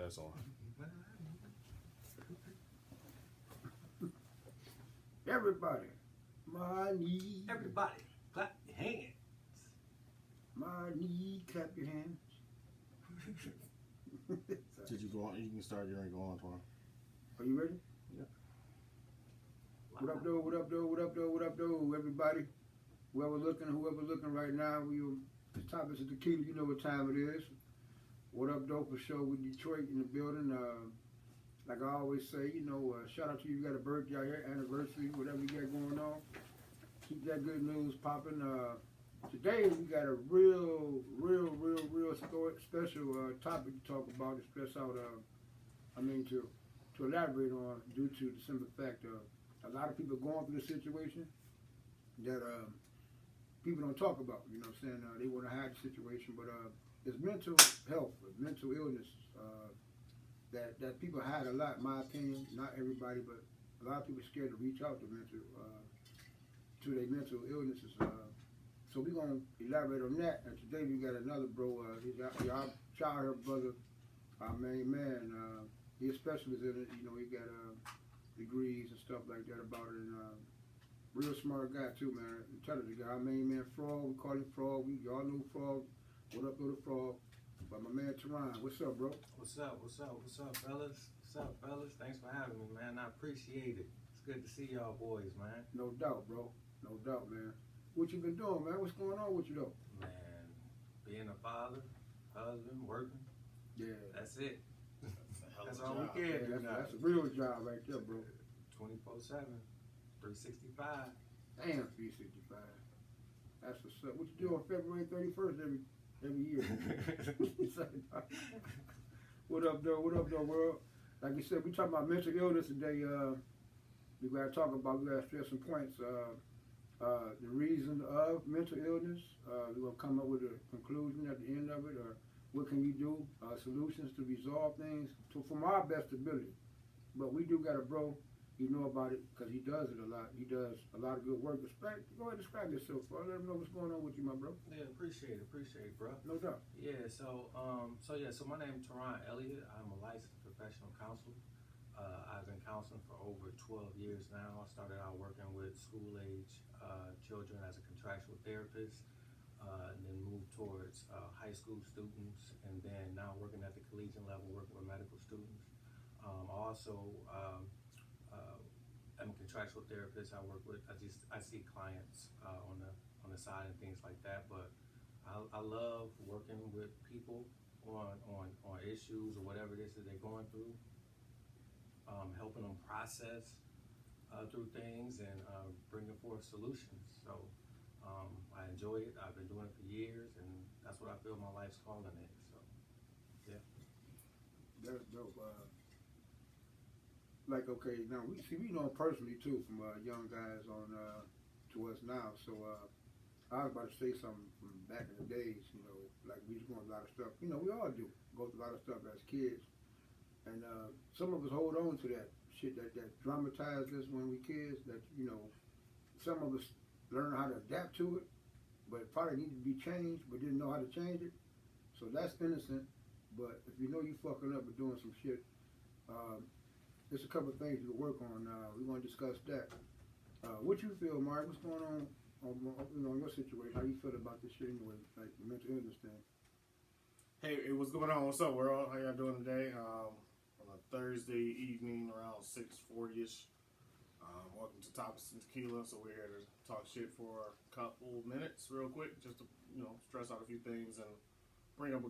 that song. Everybody, my knee. Everybody, clap your hands. My knee, clap your hands. Did you go on? You can start your go on, Twan. Are you ready? Yeah. What up, though? What up, though? What up, though? What up, though? Everybody, whoever looking right now, the top is tequila. You know what time it is. What up, though? For sure, with Detroit in the building. Like I always say, shout out to you. You got a birthday out here, anniversary, whatever you got going on. Keep that good news popping. Today we got a real special topic to talk about, to stress out. To elaborate on, due to the simple fact of a lot of people going through the situation that people don't talk about. You know what I'm saying? They want to hide the situation, but it's mental health, mental illness that people hide a lot. In my opinion, not everybody, but a lot of people are scared to reach out to their mental illnesses. So we're gonna elaborate on that. And today we got another bro. He's our childhood brother, our main man. He's a specialist in it. He got degrees and stuff like that about it. And real smart guy too, man. Intelligent guy. Our main man, Frog. We call him Frog. Y'all know Frog. What up, little Frog? But my man Teron. What's up, bro? What's up, fellas? Thanks for having me, man. I appreciate it. It's good to see y'all boys, man. No doubt, bro. No doubt, man. What you been doing, man? What's going on with you, though? Man, being a father, husband, working. Yeah. That's it. That's all job. we care to do now. That's a real job right there, bro. 24/7, 365. Damn, 365. That's what's up. What you do on February 31st every year? What up, though? What up, though, world? Like you said, we talking about mental illness today. We gotta stress some points. The reason of mental illness. We're gonna come up with a conclusion at the end of it, or what can you do? Solutions to resolve things from our best ability. But we do got a bro. You know about it because he does it a lot. He does a lot of good work. Go ahead and describe yourself, bro. Let them know what's going on with you, my bro. Yeah, appreciate it, bro. No doubt. Yeah, so my name is Teron Elliot. I'm a licensed professional counselor. I've been counseling for over 12 years now. I started out working with school-age children as a contractual therapist, and then moved towards high school students, and then now working at the collegiate level, working with medical students. I'm a contractual therapist. I see clients on the side and things like that, but I love working with people on issues or whatever it is that they're going through, helping them process through things and bringing forth solutions. So I enjoy it. I've been doing it for years, and that's what I feel my life's calling is. So yeah. That's dope. Okay, now we know him personally too, from young guys on to us now. So I was about to say something from back in the days. Like we was going through a lot of stuff. We all do go through a lot of stuff as kids, and some of us hold on to that shit that dramatized us when we kids. That some of us learn how to adapt to it, but it probably needed to be changed, but didn't know how to change it. So that's innocent. But if you know you fucking up or doing some shit, there's a couple of things you can work on. We want to discuss that. What you feel, Mark? What's going on in your situation? How you feel about this shit anyway, like the mental illness thing? Hey, what's going on? What's up, world? How y'all doing today? On a Thursday evening around 6:40ish. Welcome to Topics and Tequila. So we're here to talk shit for a couple minutes, real quick, just to stress out a few things and bring up a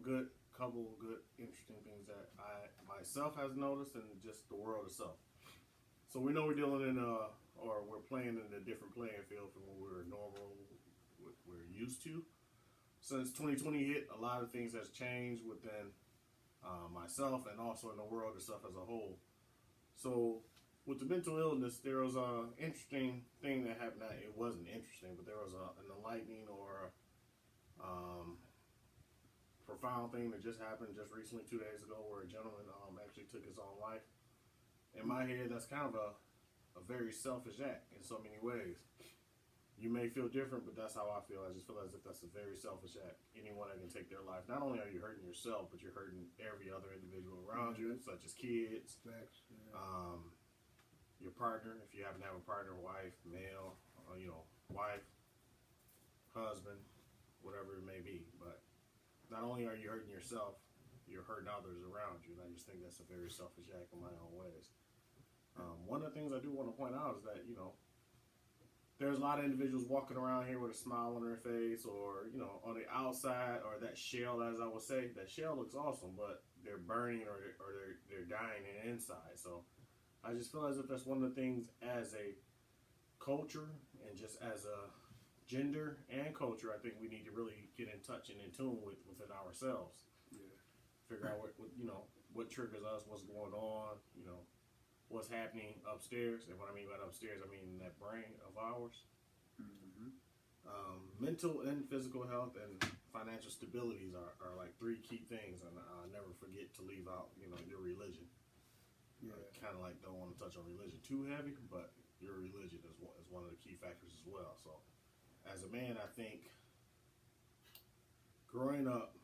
couple good, interesting things that I myself has noticed and just the world itself. So we know we're dealing in or we're playing in a different playing field from what we're used to. Since 2020 hit, a lot of things has changed within myself and also in the world itself as a whole. So with the mental illness, there was an interesting thing that happened. It wasn't interesting, but there was an enlightening or profound thing that just happened just recently, 2 days ago, where a gentleman actually took his own life. In my head, that's kind of a very selfish act in so many ways. You may feel different, but that's how I feel. I just feel as if that's a very selfish act. Anyone that can take their life, not only are you hurting yourself, but you're hurting every other individual around around you, such as kids, Facts. Yeah. your partner, if you happen to have a partner, wife, male, wife, husband, whatever it may be. But not only are you hurting yourself, you're hurting others around you. And I just think that's a very selfish act in my own ways. One of the things I do want to point out is that, there's a lot of individuals walking around here with a smile on their face, or, on the outside, or that shell, as I would say, that shell looks awesome, but they're burning or they're dying in the inside. So I just feel as if that's one of the things as a culture and just as a gender and culture, I think we need to really get in touch and in tune within ourselves. Yeah. Figure out what triggers us, what's going on, what's happening upstairs. And what I mean by upstairs, I mean that brain of ours. Mm-hmm. Mental and physical health and financial stabilities are like three key things, and I'll never forget to leave out, your religion. Yeah. Kind of like don't want to touch on religion too heavy, but your religion is one of the key factors as well. So, as a man, I think growing up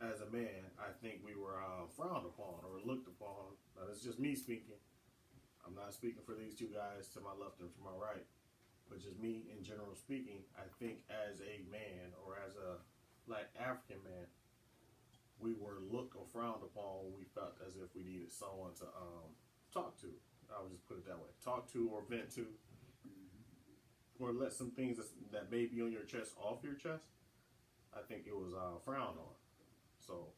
as a man, I think we were frowned upon or looked upon. Now, that's just me speaking. I'm not speaking for these two guys to my left and to my right, but just me in general speaking. I think as a man or as a Black African man, we were looked or frowned upon when we felt as if we needed someone to talk to. I would just put it that way: talk to or vent to, or let some things that may be on your chest off your chest. I think it was frowned on. So,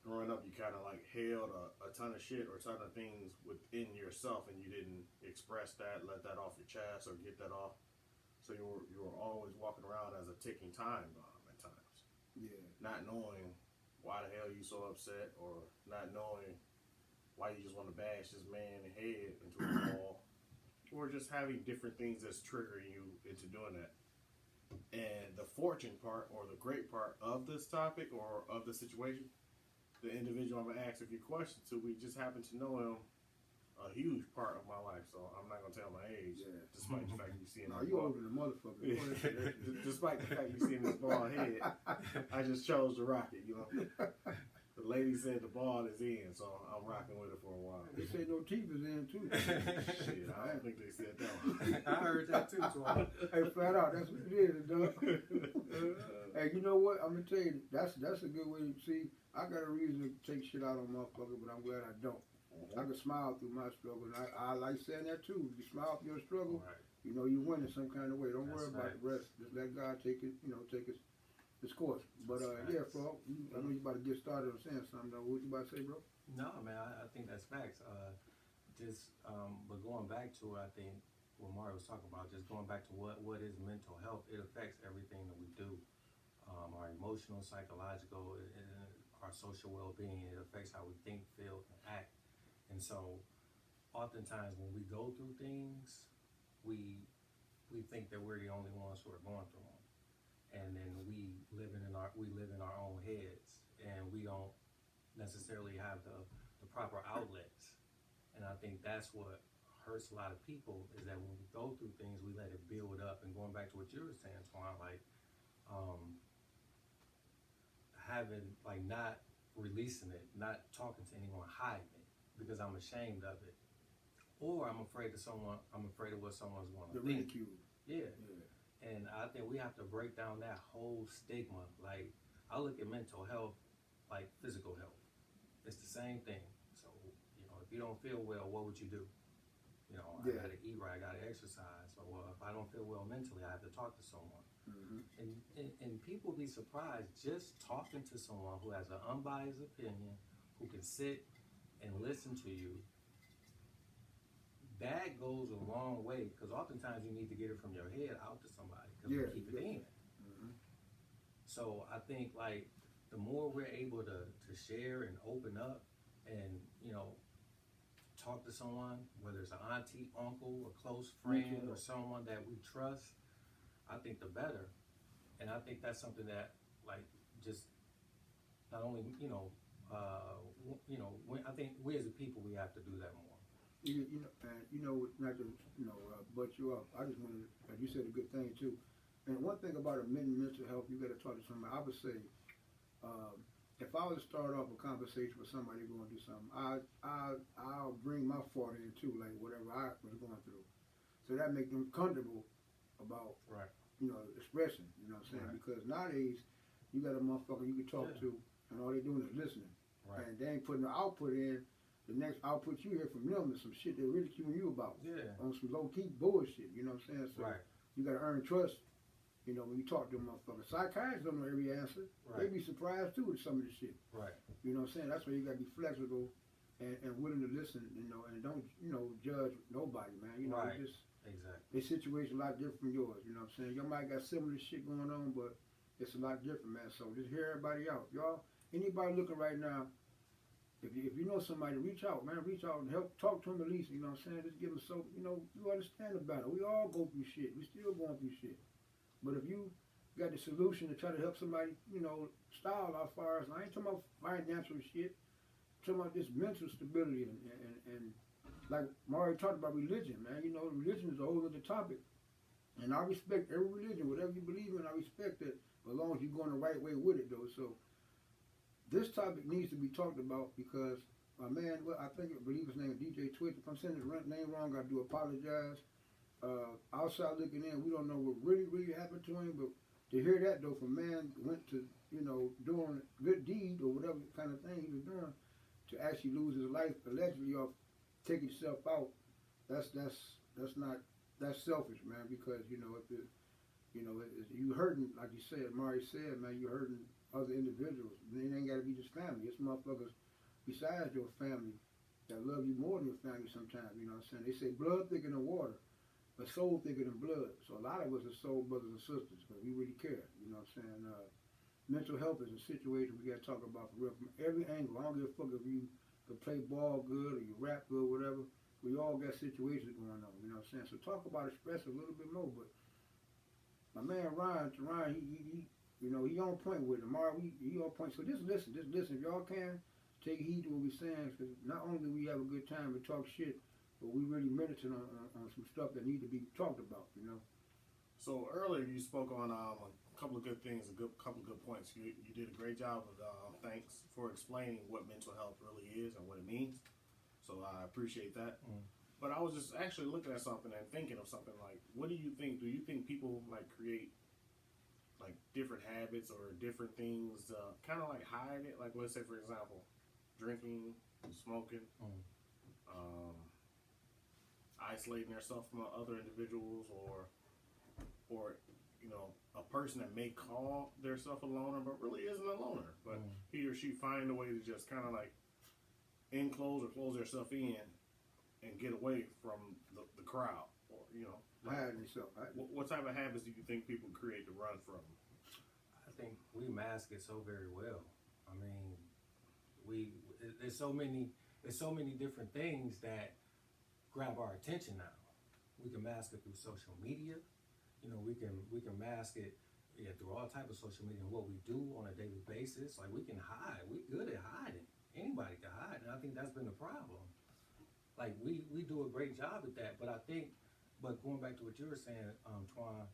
growing up, you kind of like held a ton of shit or a ton of things within yourself, and you didn't express that, let that off your chest, or get that off. So you were always walking around as a ticking time bomb at times. Yeah. Not knowing why the hell you so upset, or not knowing why you just want to bash this man head into a wall, or just having different things that's triggering you into doing that. And the fortune part or the great part of this topic or of the situation, the individual I'm going to ask a few questions to, we just happen to know him a huge part of my life. So I'm not going to tell my age, despite the fact you see him. No, you older than motherfucker. Despite the fact you see him this bald head, I just chose to rock it, The lady said the ball is in, so I'm rocking with it for a while. They say no teeth is in too. Shit, I don't think they said that one. I heard that too, so Hey, flat out, that's what it is, dog. Hey, you know what? I'm gonna tell you, that's a good way to see. I got a reason to take shit out on motherfucker, but I'm glad I don't. I can smile through my struggle, and I like saying that too. If you smile through your struggle, right. You win in some kind of way. Don't worry about right. the rest. Just let God take it, take his course. But yeah, bro, I know you about to get started on saying something though. What you about to say, bro? No, man, I think that's facts. But going back to it, I think what Mario was talking about, just going back to what is mental health, it affects everything that we do. Our emotional, psychological, our social well-being. It affects how we think, feel, and act. And so, oftentimes when we go through things, we think that we're the only ones who are going through them, and then we live in our own heads, and we don't necessarily have the proper outlets. And I think that's what hurts a lot of people, is that when we go through things, we let it build up. And going back to what you were saying, Twan, not releasing it, not talking to anyone, hiding it because I'm ashamed of it, or I'm afraid of what someone's going to The think. ridicule. Yeah. And I think we have to break down that whole stigma. Like, I look at mental health like physical health. It's the same thing. So, if you don't feel well, what would you do? I gotta eat right, I gotta exercise. So if I don't feel well mentally, I have to talk to someone. Mm-hmm. And people be surprised just talking to someone who has an unbiased opinion, who can sit and listen to you. That goes a long way, because oftentimes you need to get it from your head out to somebody, because we keep it in. Mm-hmm. So I think the more we're able to share and open up and talk to someone, whether it's an auntie, uncle, a close friend, or someone that we trust, I think the better. And I think that's something that just not only I think we as a people, we have to do that more. Not to butt you up. I just wanted, you said a good thing too. And one thing about mental health, you got to talk to somebody. I would say, if I was to start off a conversation with somebody going through something, I'll bring my fault in too, like whatever I was going through. So that make them comfortable about, Right. expressing, you know what I'm saying? Right. Because nowadays, you got a motherfucker you can talk Yeah. to, and all they doing is listening. Right. And they ain't putting the output in. The next output you hear from them is some shit they're ridiculing you about. Yeah. On some low-key bullshit, you know what I'm saying? So Right. you got to earn trust, when you talk to them motherfuckers. Psychiatrists don't know every answer. They Right. be surprised, too, with some of the shit. Right. You know what I'm saying? That's why you got to be flexible and willing to listen, and don't, judge nobody, man. Right. Just Exactly. their situation a lot different from yours, you know what I'm saying? Y'all might got similar shit going on, but it's a lot different, man. So just hear everybody out. Y'all, anybody looking right now, if you know somebody, reach out, man. Reach out and help, talk to them at least, you know what I'm saying? Just give them you understand about it. We all go through shit. We still going through shit. But if you got the solution to try to help somebody, style as far as, I ain't talking about financial shit, I'm talking about this mental stability and like Mario talked about religion, man. Religion is a whole other topic. And I respect every religion, whatever you believe in, I respect it, as long as you're going the right way with it, though. So this topic needs to be talked about because my man, I believe his name is DJ Twitch. If I'm saying his name wrong, I do apologize. Outside looking in, we don't know what really, really happened to him, but to hear that, though, from man went to, doing good deed or whatever kind of thing he was doing, to actually lose his life allegedly off taking himself out, that's selfish, man, because, you hurting, like you said, Mari said, man, you hurting other individuals. It ain't got to be just family. It's motherfuckers besides your family that love you more than your family sometimes, you know what I'm saying? They say blood thicker than water, but soul thicker than blood. So a lot of us are soul brothers and sisters because we really care, you know what I'm saying? Mental health is a situation we got to talk about for real from every angle. I don't give a fuck if you can play ball good or you rap good, whatever. We all got situations going on, you know what I'm saying? So talk about express a little bit more, but my man Ryan, he on point with it. He on point. So just listen. If y'all can, take heed to what we're saying, because not only do we have a good time and talk shit, but we really meditate on some stuff that need to be talked about, So earlier you spoke on a couple of good things, couple of good points. You did a great job of thanks for explaining what mental health really is and what it means. So I appreciate that. Mm. But I was just actually looking at something and thinking of something like, what do you think? Do you think people create different habits or different things, kind of hide it? Like, let's say for example, drinking, smoking, isolating themselves from other individuals, or a person that may call themselves a loner but really isn't a loner, but he or she find a way to just kind of enclose or close themselves in and get away from the crowd, or hide themselves. What type of habits do you think people create to run from? I think we mask it so very well. I mean, there's so many different things that grab our attention now. We can mask it through social media. We can mask it through all type of social media and what we do on a daily basis. Like, we can hide. We're good at hiding. Anybody can hide, and I think that's been the problem. Like, we do a great job at that, but going back to what you were saying, Twan,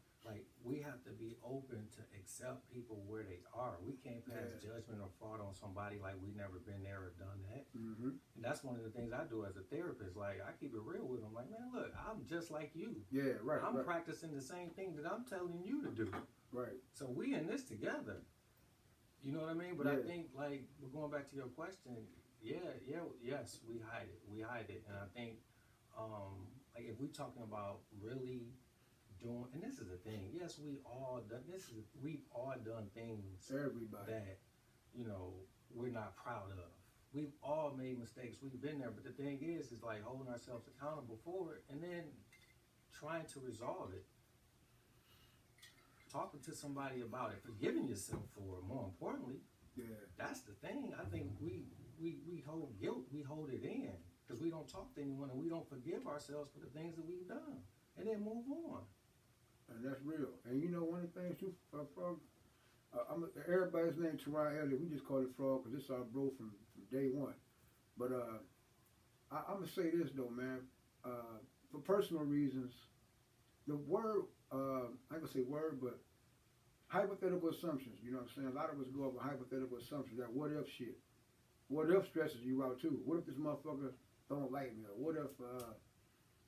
we have to be open to accept people where they are. We can't pass judgment or fraud on somebody like we've never been there or done that. Mm-hmm. And that's one of the things I do as a therapist. Like, I keep it real with them. Like, man, look, I'm just like you. Yeah, right. I'm right. practicing the same thing that I'm telling you to do. Right. So we in this together. You know what I mean? But I think, we're going back to your question. Yes, we hide it. And I think, if we're talking about really doing, and this is the thing, yes, we've all done things Everybody. that, we're not proud of. We've all made mistakes. We've been there. But the thing is holding ourselves accountable for it and then trying to resolve it. Talking to somebody about it, forgiving yourself for it, more importantly. Yeah. That's the thing. I think we hold guilt, we hold it in because we don't talk to anyone and we don't forgive ourselves for the things that we've done and then move on. And that's real. And one of the things too, Frog, everybody's name Teron Elliot. We just call it Frog because it's our bro from day one. But I'm gonna say this though, man. For personal reasons, the word I ain't gonna say word, but hypothetical assumptions. You know what I'm saying? A lot of us go over hypothetical assumptions. That what if shit. What if stresses you out too? What if this motherfucker don't like me? Or what if,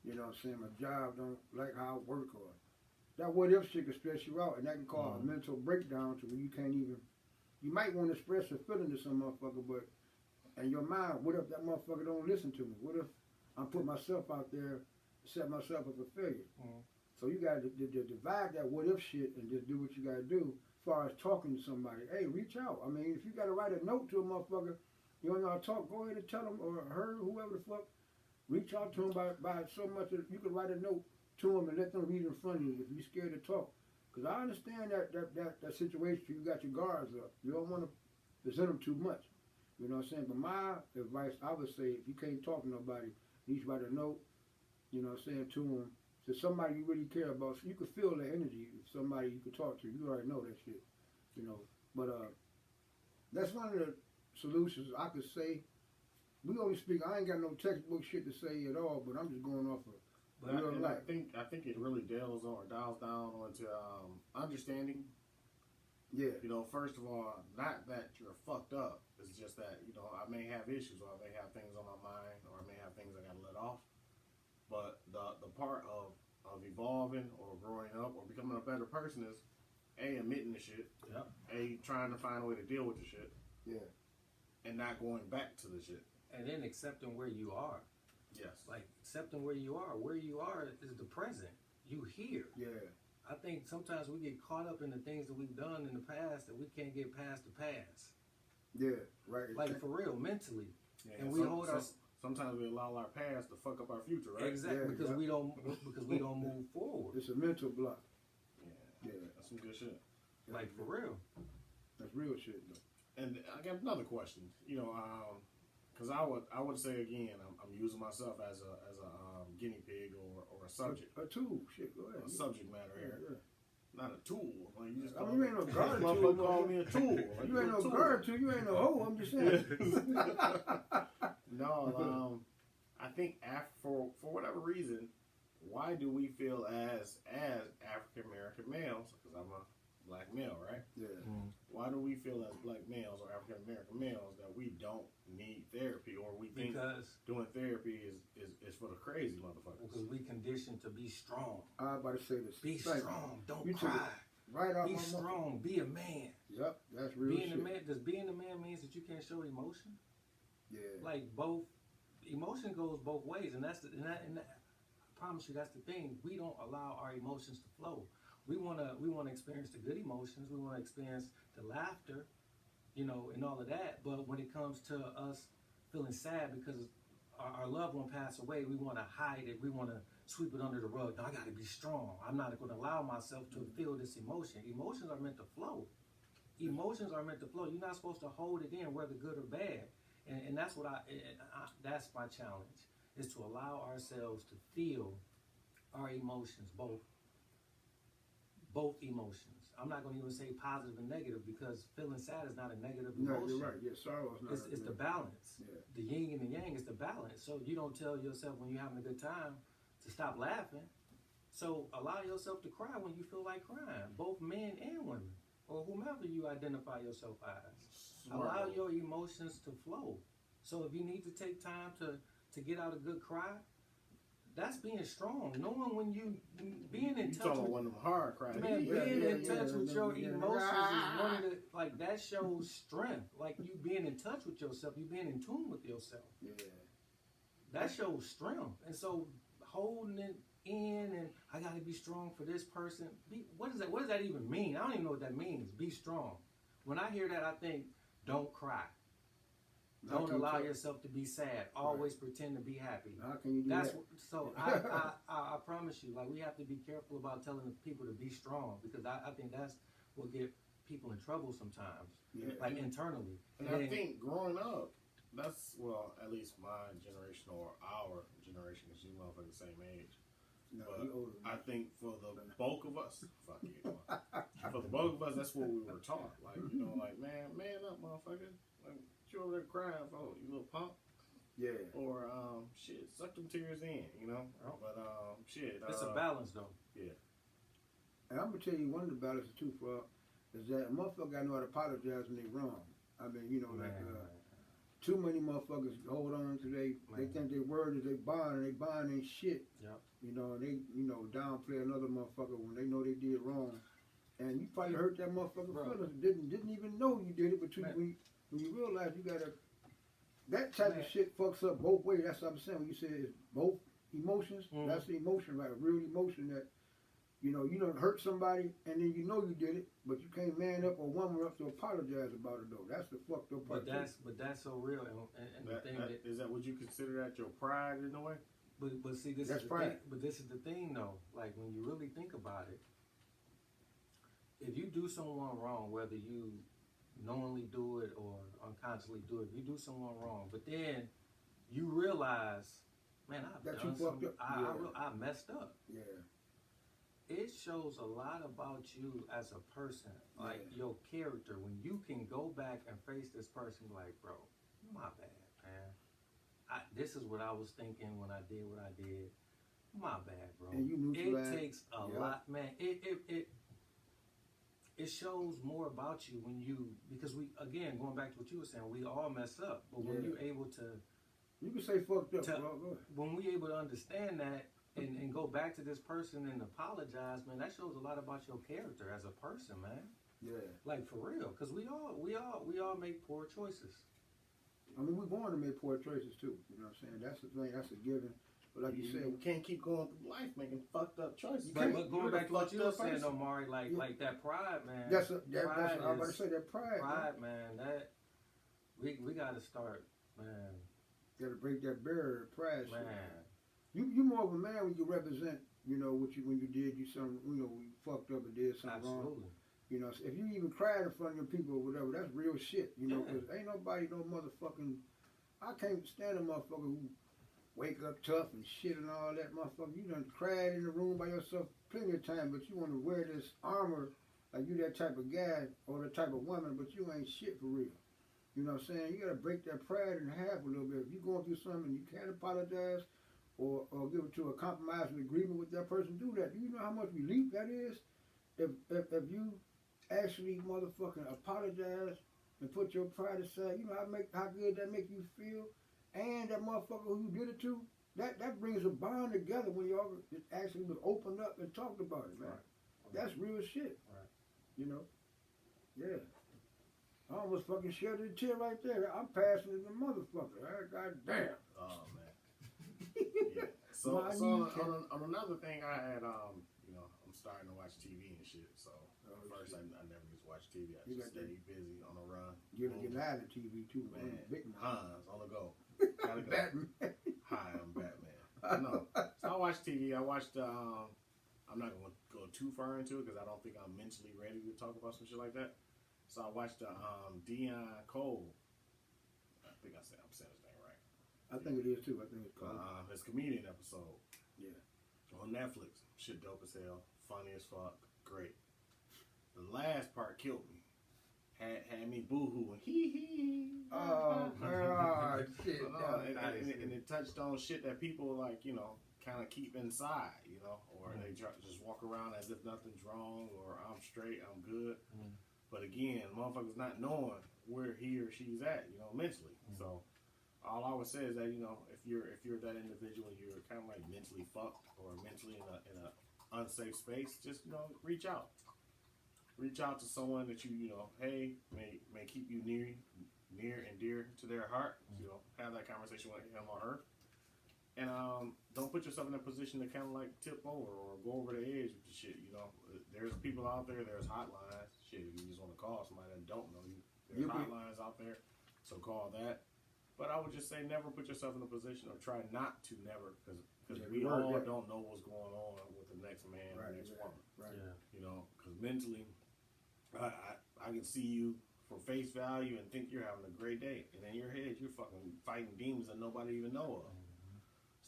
you know what I'm saying, my job don't like how I work? Or that what if shit can stress you out, and that can cause a mental breakdown to where you can't even. You might want to express your feeling to some motherfucker, but in your mind, what if that motherfucker don't listen to me? What if I'm putting myself out there, set myself up for failure? So you got to divide that what if shit and just do what you got to do as far as talking to somebody. Hey, reach out. I mean, if you got to write a note to a motherfucker, you don't know how to talk, go ahead and tell them or her, whoever the fuck, reach out to them by so much that you can write a note to them and let them read in front of you if you're scared to talk. Because I understand that situation, you got your guards up. You don't want to present them too much. You know what I'm saying? But my advice, I would say, if you can't talk to nobody, at least write a note, you know what I'm saying, to them, to somebody you really care about. So you can feel the energy of somebody you can talk to. You already know that shit, you know. But that's one of the solutions I could say. We only speak. I ain't got no textbook shit to say at all, but I'm just going off of real life. I think it really dials down onto understanding. Yeah. You know, first of all, not that you're fucked up. It's just that, you know, I may have issues, or I may have things on my mind, or I may have things I gotta let off. But the part of evolving or growing up or becoming a better person is A, admitting the shit. Yep. A, trying to find a way to deal with the shit. Yeah. And not going back to the shit. And then accepting where you are. Yes. Like accepting where you are. Where you are is the present. You here. Yeah. I think sometimes we get caught up in the things that we've done in the past that we can't get past the past. Yeah. Right. Like for real, mentally. Yeah, and we hold our. Sometimes we allow our past to fuck up our future, right? Exactly, Yeah, because we don't move forward. It's a mental block. Yeah. That's some good shit. Like for real. That's real shit though. And I got another question. You know, because I would say again, I'm using myself as a guinea pig or a subject. A tool. Shit. Go ahead. A subject matter here. Yeah. Not a tool. Like you just I mean, you ain't no guard tool. motherfucker call me a tool. Like, You ain't no guard tool. You ain't no hoe. I'm just saying. No, I think for whatever reason, why do we feel as African American males? Because I'm a black male, right? Yeah. Why do we feel as black males or African American males that we don't need therapy, or we think doing therapy is for the crazy motherfuckers? Because we conditioned to be strong. I was about to say this. Be strong. Don't cry. Right out be my strong. Be a man. Yep, that's real being shit. a man. Does being a man means that you can't show emotion? Yeah. Like both, emotion goes both ways, and that's and I promise you that's the thing. We don't allow our emotions to flow. We wanna experience the good emotions. We wanna experience the laughter, you know, and all of that. But when it comes to us feeling sad because our loved one passed away, we want to hide it. We want to sweep it under the rug. No, I got to be strong. I'm not going to allow myself to feel this emotion. Emotions are meant to flow. Emotions are meant to flow. You're not supposed to hold it in, whether good or bad. And that's what that's my challenge, is to allow ourselves to feel our emotions, both emotions. I'm not going to even say positive and negative, because feeling sad is not a negative emotion. No, you're right. Yeah, sorrow is not. It's the balance. Yeah. The yin and the yang is the balance. So you don't tell yourself when you're having a good time to stop laughing. So allow yourself to cry when you feel like crying, both men and women, or whomever you identify yourself as. Allow your emotions to flow. So if you need to take time to get out a good cry, that's being strong. Knowing when being in touch with one of them hard crying. Man, being in touch with your emotions is one of the, like, that shows strength. Like, you being in touch with yourself, you being in tune with yourself. Yeah. That shows strength. And so holding it in, and I gotta be strong for this person. What does that even mean? I don't even know what that means. Be strong. When I hear that, I think, don't cry. Don't allow yourself to be sad. Always pretend to be happy. How can you do that? So I promise you, like, we have to be careful about telling people to be strong, because I think that's what get people in trouble sometimes, like internally. And I think growing up, that's, well, at least my generation or our generation, because you motherfuckers the same age. No, but I think for the bulk of us, fuck you. For the bulk of us, that's what we were taught. Like, you know, like, man up, motherfucker. Like, what you over there crying for, you little punk? Yeah. Or, shit, suck them tears in, you know? But, shit. It's a balance, though. Yeah. And I'm going to tell you one of the balances, too, for is that a motherfucker gotta know how to apologize when they wrong. I mean, you know, Man. too many motherfuckers hold on to they think their word is they bond, and they bond ain't shit. Yep. You know, and they, you know, downplay another motherfucker when they know they did wrong. And you probably hurt that motherfucker feelings, didn't even know you did it, but when you realize you gotta, that type of shit fucks up both ways. That's what I'm saying. When you say it's both emotions, that's the emotion, like a real emotion that, you know, you don't hurt somebody and then you know you did it, but you can't man up or woman up to apologize about it though. That's the fucked up part. But that's so real, and the thing that is that, would you consider that your pride in a way? But see, this That's is the pride. thing. But this is the thing, though. Like when you really think about it, if you do someone wrong, whether you knowingly do it or unconsciously do it, if you do someone wrong, but then you realize, man, I messed up. Yeah. It shows a lot about you as a person, like your character. When you can go back and face this person, like, bro, my bad, man. This is what I was thinking when I did what I did. My bad, bro. And you it takes a lot, man. It shows more about you when you, because we, again, going back to what you were saying, we all mess up, but when you're able to, you can say fucked up, bro. When we able to understand that and go back to this person and apologize, man, that shows a lot about your character as a person, man. Yeah. Like for real, because we all make poor choices. I mean, we're born to make poor choices too. You know what I'm saying? That's the thing. That's a given. But like you said, you can't keep going through life making fucked up choices. But going back to what you were saying, Omari, like that pride, man. That's what I was about to say. That pride. Pride, man. That we got to start, man. Got to break that barrier of pride. Man. You more of a man when you represent, you know, when you did something, you know, when you fucked up and did something wrong. You know, if you even cried in front of your people or whatever, that's real shit. You know, because ain't nobody no motherfucking. I can't stand a motherfucker who wake up tough and shit and all that motherfucker. You done cried in the room by yourself plenty of time, but you want to wear this armor like you that type of guy or the type of woman, but you ain't shit for real. You know what I'm saying? You got to break that pride in half a little bit. If you're going through something and you can't apologize or give it to a compromise and agreement with that person, do that. Do you know how much relief that is? If you actually motherfucking apologize and put your pride aside, you know how good that make you feel? And that motherfucker who you did it to, that brings a bond together when y'all actually was opened up and talked about it, man. Right. That's real shit. Right. You know? Yeah. I almost fucking shed a tear right there. I'm passing as a motherfucker. God damn. Oh, man. Yeah. So on another thing, I had, you know, I'm starting to watch TV and shit. So first, I never used to watch TV. I just stay busy on the run. You're live on TV too, man. Hans on the go. Gotta go. Batman. Hi, I'm Batman. No. So I watched TV. I watched. I'm not gonna go too far into it because I don't think I'm mentally ready to talk about some shit like that. So I watched Dion Cole. I think I'm saying his name right. I think it is too. I think it's called his comedian episode. Yeah. On Netflix. Shit dope as hell. Funny as fuck. Great. The last part killed me. Had me boo-hooing. Oh, shit. And it touched on shit that people, like, you know, kind of keep inside, you know, or they just walk around as if nothing's wrong, or I'm straight, I'm good. But again, motherfuckers not knowing where he or she's at, you know, mentally. So all I would say is that, you know, if you're that individual and you're kind of like mentally fucked or mentally in a unsafe space, just, you know, reach out. Reach out to someone that you know, hey, may keep you near and dear to their heart. You know, have that conversation with him or her. And don't put yourself in a position to kind of like tip over or go over the edge with the shit. You know, there's people out there. There's hotlines. Shit, if you just want to call somebody that don't know you, there's hotlines out there. So call that. But I would just say never put yourself in a position, or try not to never, because we all don't know what's going on with the next man or the next woman. Right. Yeah. You know, because mentally, I can see you for face value and think you're having a great day, and in your head you're fucking fighting demons that nobody even know of.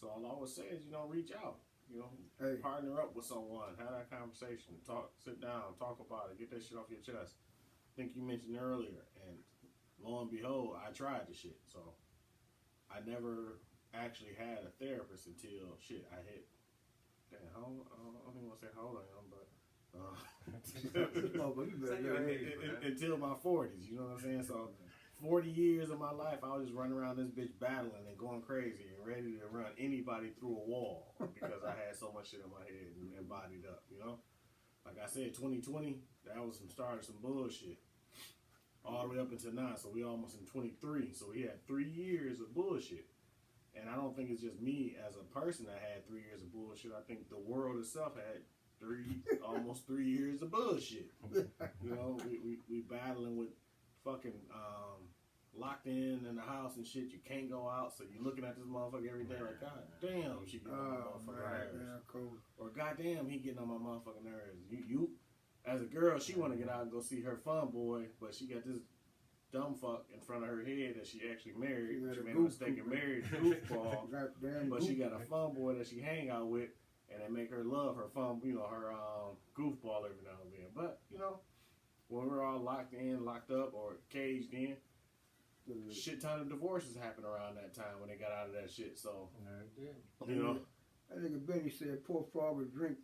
So all I would say is, you know, reach out, you know, partner up with someone, have that conversation, sit down, talk about it, get that shit off your chest. I think you mentioned earlier, and lo and behold, I tried the shit. So I never actually had a therapist until I hit. Damn, I don't even want to say how old I am, but This motherfucker, you better Say let your me- age, man. until my 40s. You know what I'm saying? So 40 years of my life, I was just running around this bitch battling and going crazy and ready to run anybody through a wall because I had so much shit in my head and bodied up, you know? Like I said, 2020, that was some start of some bullshit. All the way up until now, so we almost in 23. So we had 3 years of bullshit. And I don't think it's just me as a person that had 3 years of bullshit. I think the world itself had almost 3 years of bullshit. You know, we battling with fucking locked in the house and shit. You can't go out, so you're looking at this motherfucker every day like, God damn, she getting on my motherfucking nerves. cool. Or goddamn, he getting on my motherfucking nerves. You as a girl, she want to get out and go see her fun boy, but she got this dumb fuck in front of her head that she actually married. She made a mistake and married goofball, but she got a fun boy that she hang out with, and they make her love her fun, you know, her goofball every now and then. But you know, when we're all locked in, locked up, or caged in, shit ton of divorces happened around that time when they got out of that shit. So you know. That nigga Benny said, "Poor frog and drink."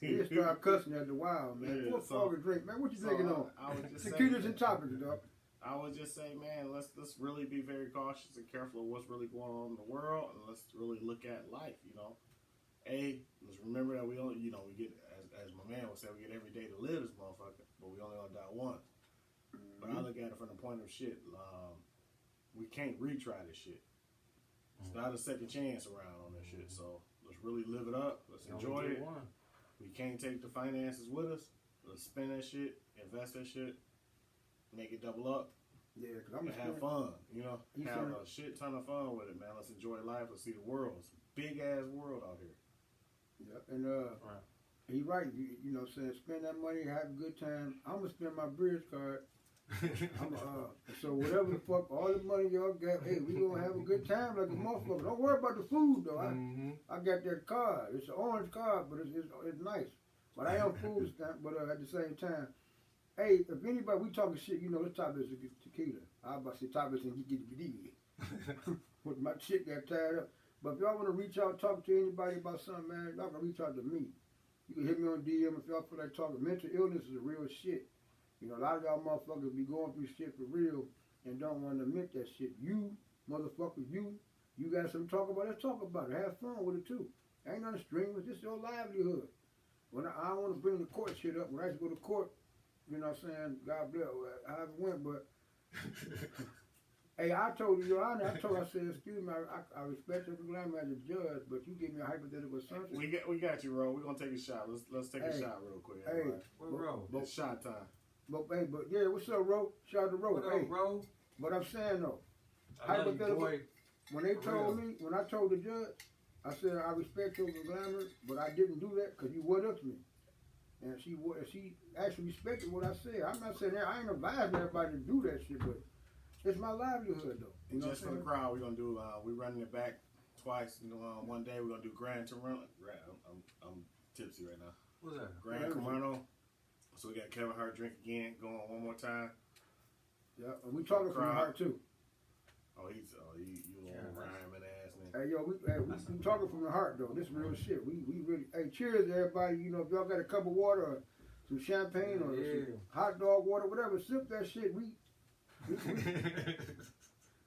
He just started cussing at the wild, man. Yeah, Poor frog and drink, man. What you thinking on? I would just Tequila's and topics, dog. I would just say, man, let's really be very cautious and careful of what's really going on in the world, and let's really look at life. You know, let's remember that we only, you know, we get as my man would say, we get every day to live this motherfucker, but we only gonna die once. But I look at it from the point of shit. We can't retry this shit. It's not a second chance around on this shit. So let's really live it up. Let's enjoy it. We can't take the finances with us. Let's spend that shit, invest that shit, make it double up. Yeah, because I'm And have fun. You know, have a shit ton of fun with it, man. Let's enjoy life. Let's see the world. It's a big ass world out here. Yeah, and he right. You know, what I'm saying, spend that money, have a good time. I'm gonna spend my bridge card. So whatever the fuck, all the money y'all got, hey, we gonna have a good time like a motherfucker. Don't worry about the food though. I got that card. It's an orange card, but it's nice. But I am food stamp. But at the same time, hey, if anybody we talking shit, you know, this topic is tequila. I was about to say topic is you get the But my shit got tied up. But if y'all want to reach out, talk to anybody about something, man, y'all can reach out to me. You can hit me on DM if y'all feel like talking. Mental illness is a real shit. You know, a lot of y'all motherfuckers be going through shit for real and don't want to admit that shit. You, motherfucker, you got something to talk about, let's talk about it. Have fun with it too. Ain't nothing strenuous, this is your livelihood. When I don't want to bring the court shit up. When I used to go to court, you know what I'm saying, God bless, how it went, but hey, I told you, Your Honor, I said, excuse me, I respect your glamour as a judge, but you give me a hypothetical assumption. We got you, Ro. We're gonna take a shot. Let's take a shot real quick. Hey, it's shot time. But yeah, what's up, Ro? Shout out to Ro. What Hey, up, bro? but I'm saying though, I love you, boy. when they told me, when I told the judge, I said I respect your glamour, but I didn't do that because you went up to me, and she actually respected what I said. I'm not saying that I ain't advising everybody to do that shit, but it's my livelihood though. You know just for the crowd, we're gonna do. We're running it back twice. You know, one day we're gonna do Grand Toronto. I'm tipsy right now. What's that? Grand Toronto. So we got Kevin Hart drink again, going one more time. Yeah, and we talking from the heart too. Oh, you little rhyming ass nigga. Hey, yo, we talking from the heart though. This real shit. We really. Hey, cheers everybody. You know, if y'all got a cup of water or some champagne or some hot dog water, whatever, sip that shit.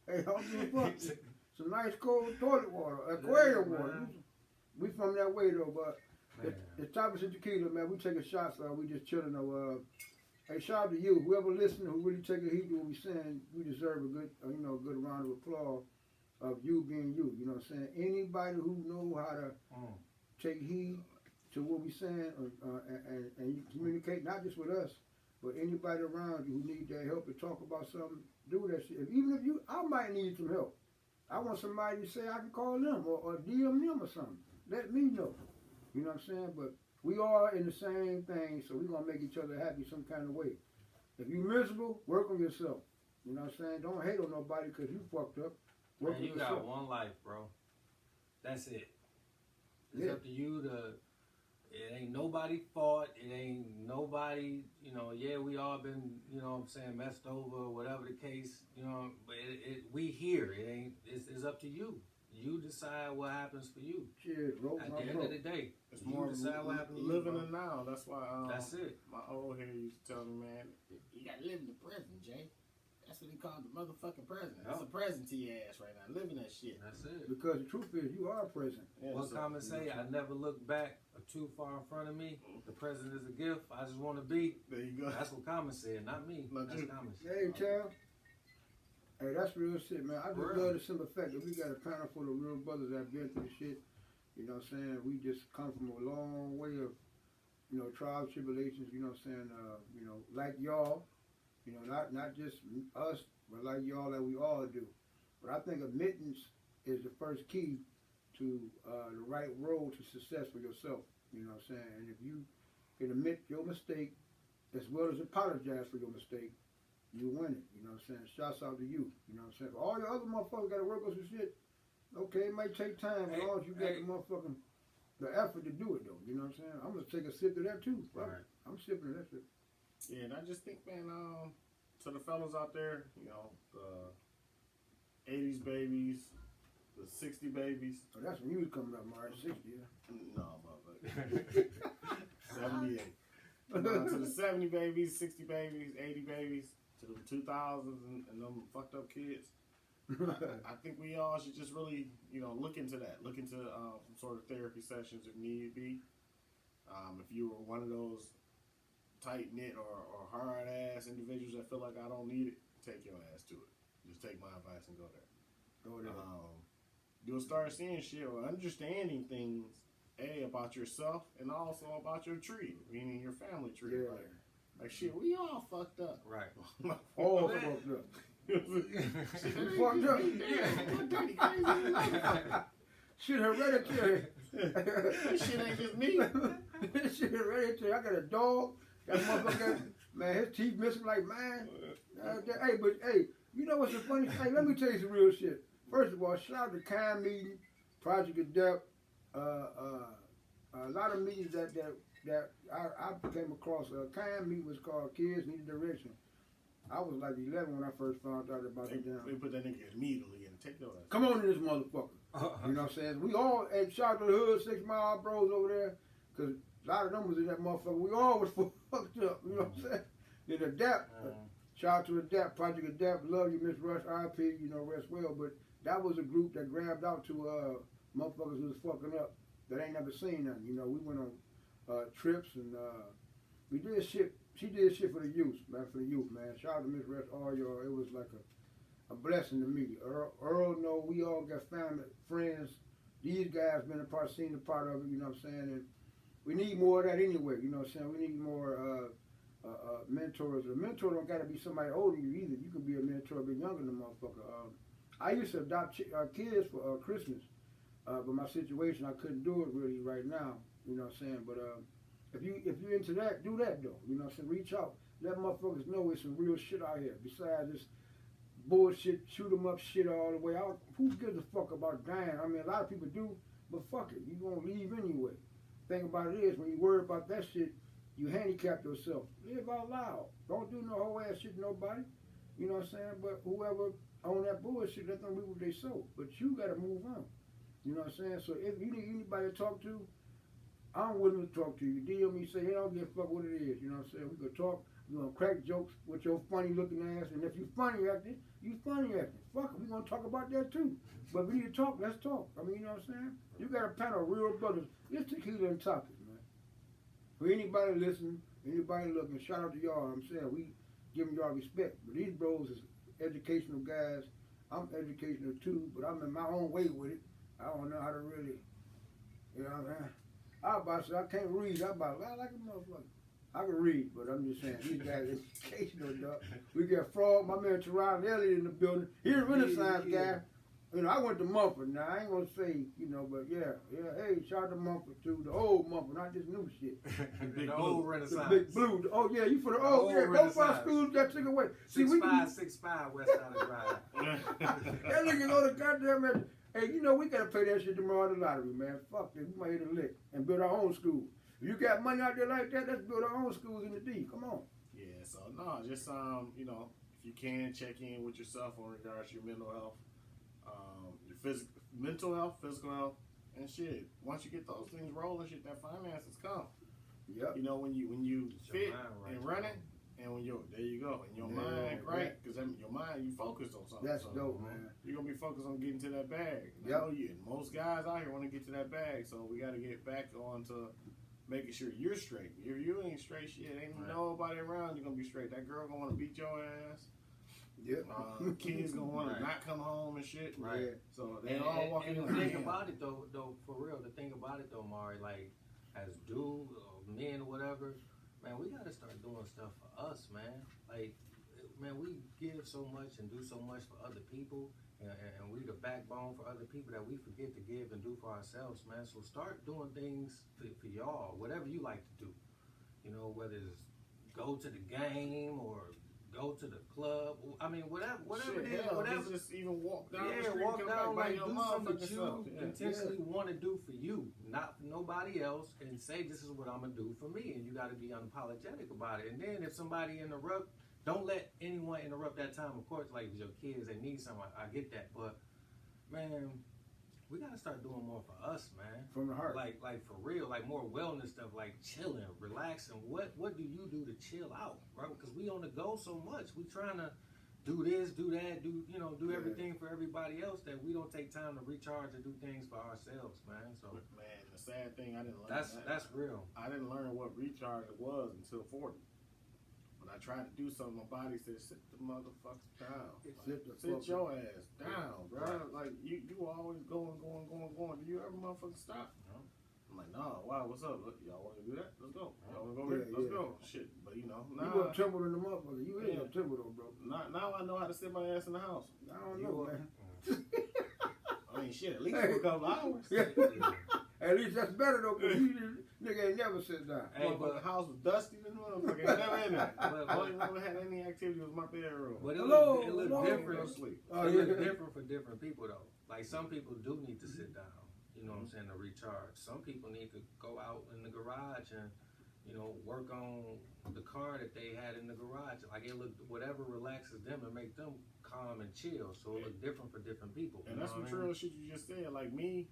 Hey, I'm gonna fuck some nice cold toilet water, aquarium water. We from that way though, but. The topic is tequila, man. We taking shots. We just chilling. Hey, shout out to you, whoever listening, who really taking heed to what we saying. We deserve a good, good round of applause of you being you. You know what I'm saying? Anybody who know how to take heed to what we saying and you communicate not just with us, but anybody around you who need that help to talk about something, do that shit. Even if I might need some help. I want somebody to say I can call them or DM them or something. Let me know. You know what I'm saying? But we all in the same thing, so we're going to make each other happy some kind of way. If you're miserable, work on yourself. You know what I'm saying? Don't hate on nobody because you fucked up. Man, you got one life, bro. That's it. It's up to you to... It ain't nobody's fault. It ain't nobody... You know, yeah, we all been, you know what I'm saying, messed over, whatever the case, you know. But we here. It's up to you. you decide what happens for you. Shit, broke At my the end broke. of the day, It's you more decide what happens to you, living bro. in now. That's why. That's it. My old head used to tell me, man, you gotta live in the present, Jay. That's what he called the motherfucking present. It's a present to your ass right now. Living that shit. That's it. Because the truth is, you are present. Yeah, What so- common say? I never look back or too far in front of me. The present is a gift. I just want to be. There you go. That's what common said, not me. Not That's you. common. Hey, Tal. Hey, that's real shit, man. I just For real. love the simple fact that we got a panel full of real brothers that been through shit. You know what I'm saying? We just come from a long way of, trials, tribulations, you know what I'm saying? Like y'all, not just us, but like y'all that we all do. But I think admittance is the first key to the right road to success for yourself. You know what I'm saying? And if you can admit your mistake as well as apologize for your mistake, you win it. You know what I'm saying? Shouts out to you. You know what I'm saying? For all your other motherfuckers got to work on some shit. Okay, it might take time as long as you got the motherfucking the effort to do it though. You know what I'm saying? I'm gonna take a sip of that too. Right. I'm sipping of that shit. Yeah, and I just think, man, to the fellas out there, the 80s babies, the 60 babies. Oh, that's when you was coming up, March 60, yeah. No, motherfucker. 78. No, to the 70 babies, 60 babies, 80 babies, to the 2000s and them fucked up kids. I think we all should just really, look into that. Look into some sort of therapy sessions if need be. If you were one of those tight knit or hard ass individuals that feel like I don't need it, take your ass to it. Just take my advice and go there. Go there. You'll start seeing shit or understanding things, about yourself and also about your tree, meaning your family tree. Yeah. Like shit, we all fucked up. Right. All fucked up. Shit, Fucked up. Yeah. Shit hereditary. Shit ain't just me. Shit hereditary. I got a dog. That motherfucker, man, his teeth missing like mine. Hey, you know what's the funny thing? Let me tell you some real shit. First of all, shout out to Kind Meeting, Project Adept, a lot of meetings that I came across. Kind Meeting was called Kids Need Direction. I was like 11 when I first found out about They it. put that nigga immediately in. Take your ass. Come on in this motherfucker. You know what I'm saying? We all, and shout out to the hood, 6 Mile bros over there, because a lot of them was in that motherfucker. We all was fucked up, you know what I'm saying? Then Adapt, shout out to Adapt, Project Adapt, love you, Miss Rush, RP, rest well, but that was a group that grabbed out to motherfuckers who was fucking up that ain't never seen nothing. We went on trips and we did shit. She did shit for the youth, man, Shout out to Miss Rush, all y'all. It was like a blessing to me. Earl, no, we all got family, friends. These guys been seen a part of it, you know what I'm saying? And we need more of that anyway, you know what I'm saying? We need more mentors. A mentor don't got to be somebody older than you either. You can be a mentor, be younger than a motherfucker. I used to adopt kids for Christmas, but my situation, I couldn't do it really right now, you know what I'm saying? But if you're into that, do that though, you know what I'm saying? Reach out. Let motherfuckers know it's some real shit out here. Besides this bullshit, shoot 'em up shit all the way out. Who gives a fuck about dying? I mean, a lot of people do, but fuck it. You gonna leave anyway. Thing about it is, when you worry about that shit, you handicap yourself. Live out loud. Don't do no whole ass shit to nobody. You know what I'm saying? But whoever on that bullshit, let them reap what they sow. But you gotta move on. You know what I'm saying? So if you need anybody to talk to, I'm willing to talk to you. DM me, say, hey, I don't give a fuck what it is. You know what I'm saying? We could talk. We're going to crack jokes with your funny looking ass. And if you funny acting, you funny acting. Fuck it. We're going to talk about that too. But if we need to talk, let's talk. I mean, you know what I'm saying? You got a panel of real brothers. It's tequila and topic, man. For anybody listening, anybody looking, shout out to y'all. I'm saying we giving y'all respect. But these bros is educational guys. I'm educational too, but I'm in my own way with it. I don't know how to really, you know what I mean? I about to say, I can't read. I like a motherfucker. I can read, but I'm just saying, these guys educational, dog. We got Frog, my man Teron Elliot in the building. He's a Renaissance guy. I went to Mumford. Now, I ain't going to say, but yeah. Hey, shout out to Mumford, too. The old Mumford, not this new shit. The old Renaissance. The big blue. Oh, yeah, you for the old, yeah. Go find schools that took away. 6565 West Side Drive. That nigga go to goddamn. Hey, we gotta pay that shit tomorrow at the lottery, man. Fuck this. We might hit a lick and build our own school. If you got money out there like that, let's build our own schools in the D. Come on. Yeah, so no, just if you can check in with yourself in regards to your mental health, your mental health, physical health, and shit. Once you get those things rolling, shit, that finances come. Yep. You know, when you Get your fit mind right, and running, and when there you go, and your mind right, because your mind, you focused on something. That's so, dope, man. You're gonna be focused on getting to that bag. Yep. I know you. Most guys out here want to get to that bag, so we got to get back on to making sure you're straight. If you ain't straight, shit, ain't nobody around you gonna be straight. That girl gonna want to beat your ass. Yep. Kids gonna want Right. to not come home and shit. Right. Yeah. So they all walking and in. the thing about it though, for real, the thing about it though, Mari, like as dudes or men or whatever, man, we gotta start doing stuff for us, man. Like, man, we give so much and do so much for other people, and we the backbone for other people that we forget to give and do for ourselves, man. So start doing things for y'all, whatever you like to do. You know, whether it's go to the game or go to the club. I mean, whatever Shit, it is, hell, whatever. just even walk down the Yeah, street, walk come down, back by like your do something motherfucking that you self. Yeah. intentionally want to do for you, not for nobody else, and say this is what I'm gonna do for me, and you got to be unapologetic about it. And then if somebody interrupt, don't let anyone interrupt that time. Of course, like your kids, they need something. I get that, but man, we gotta start doing more for us, man. From the heart. Like for real, like more wellness stuff, like chilling, relaxing. What do you do to chill out, bro? Because we on the go so much. We trying to do this, do that, do everything for everybody else that we don't take time to recharge and do things for ourselves, man. So Man, the sad thing, I didn't learn that's real. I didn't learn what recharge was until 40. When I tried to do something, my body said, "Sit the motherfucker down. Sit your ass down, bro. Right. Like you always going. Do you ever motherfucking stop?" No. I'm like, "No, wow, what's up? Y'all want to do that? Let's go. Y'all want to go? Yeah, Let's yeah. go. Shit." But you know, You now up temple in the motherfucker. You is up temple though, bro. now I know how to sit my ass in the house. I don't know, man. I mean, shit, at least for a couple hours. Yeah. At least that's better though, because nigga ain't never sit down. Hey, But but the house was dusty as motherfucker. Ain't never in there. But- Only room that had any activity was my bedroom. But Hello, it look hello. Go different. sleep. Oh, It yeah. look different for different people though. Like some people do need to sit down, you know what I'm saying, to recharge. Some people need to go out in the garage and, work on the car that they had in the garage. Like it look whatever relaxes them and make them calm and chill. So it look different for different people. And you that's know some what I mean? real shit you just said. Like me,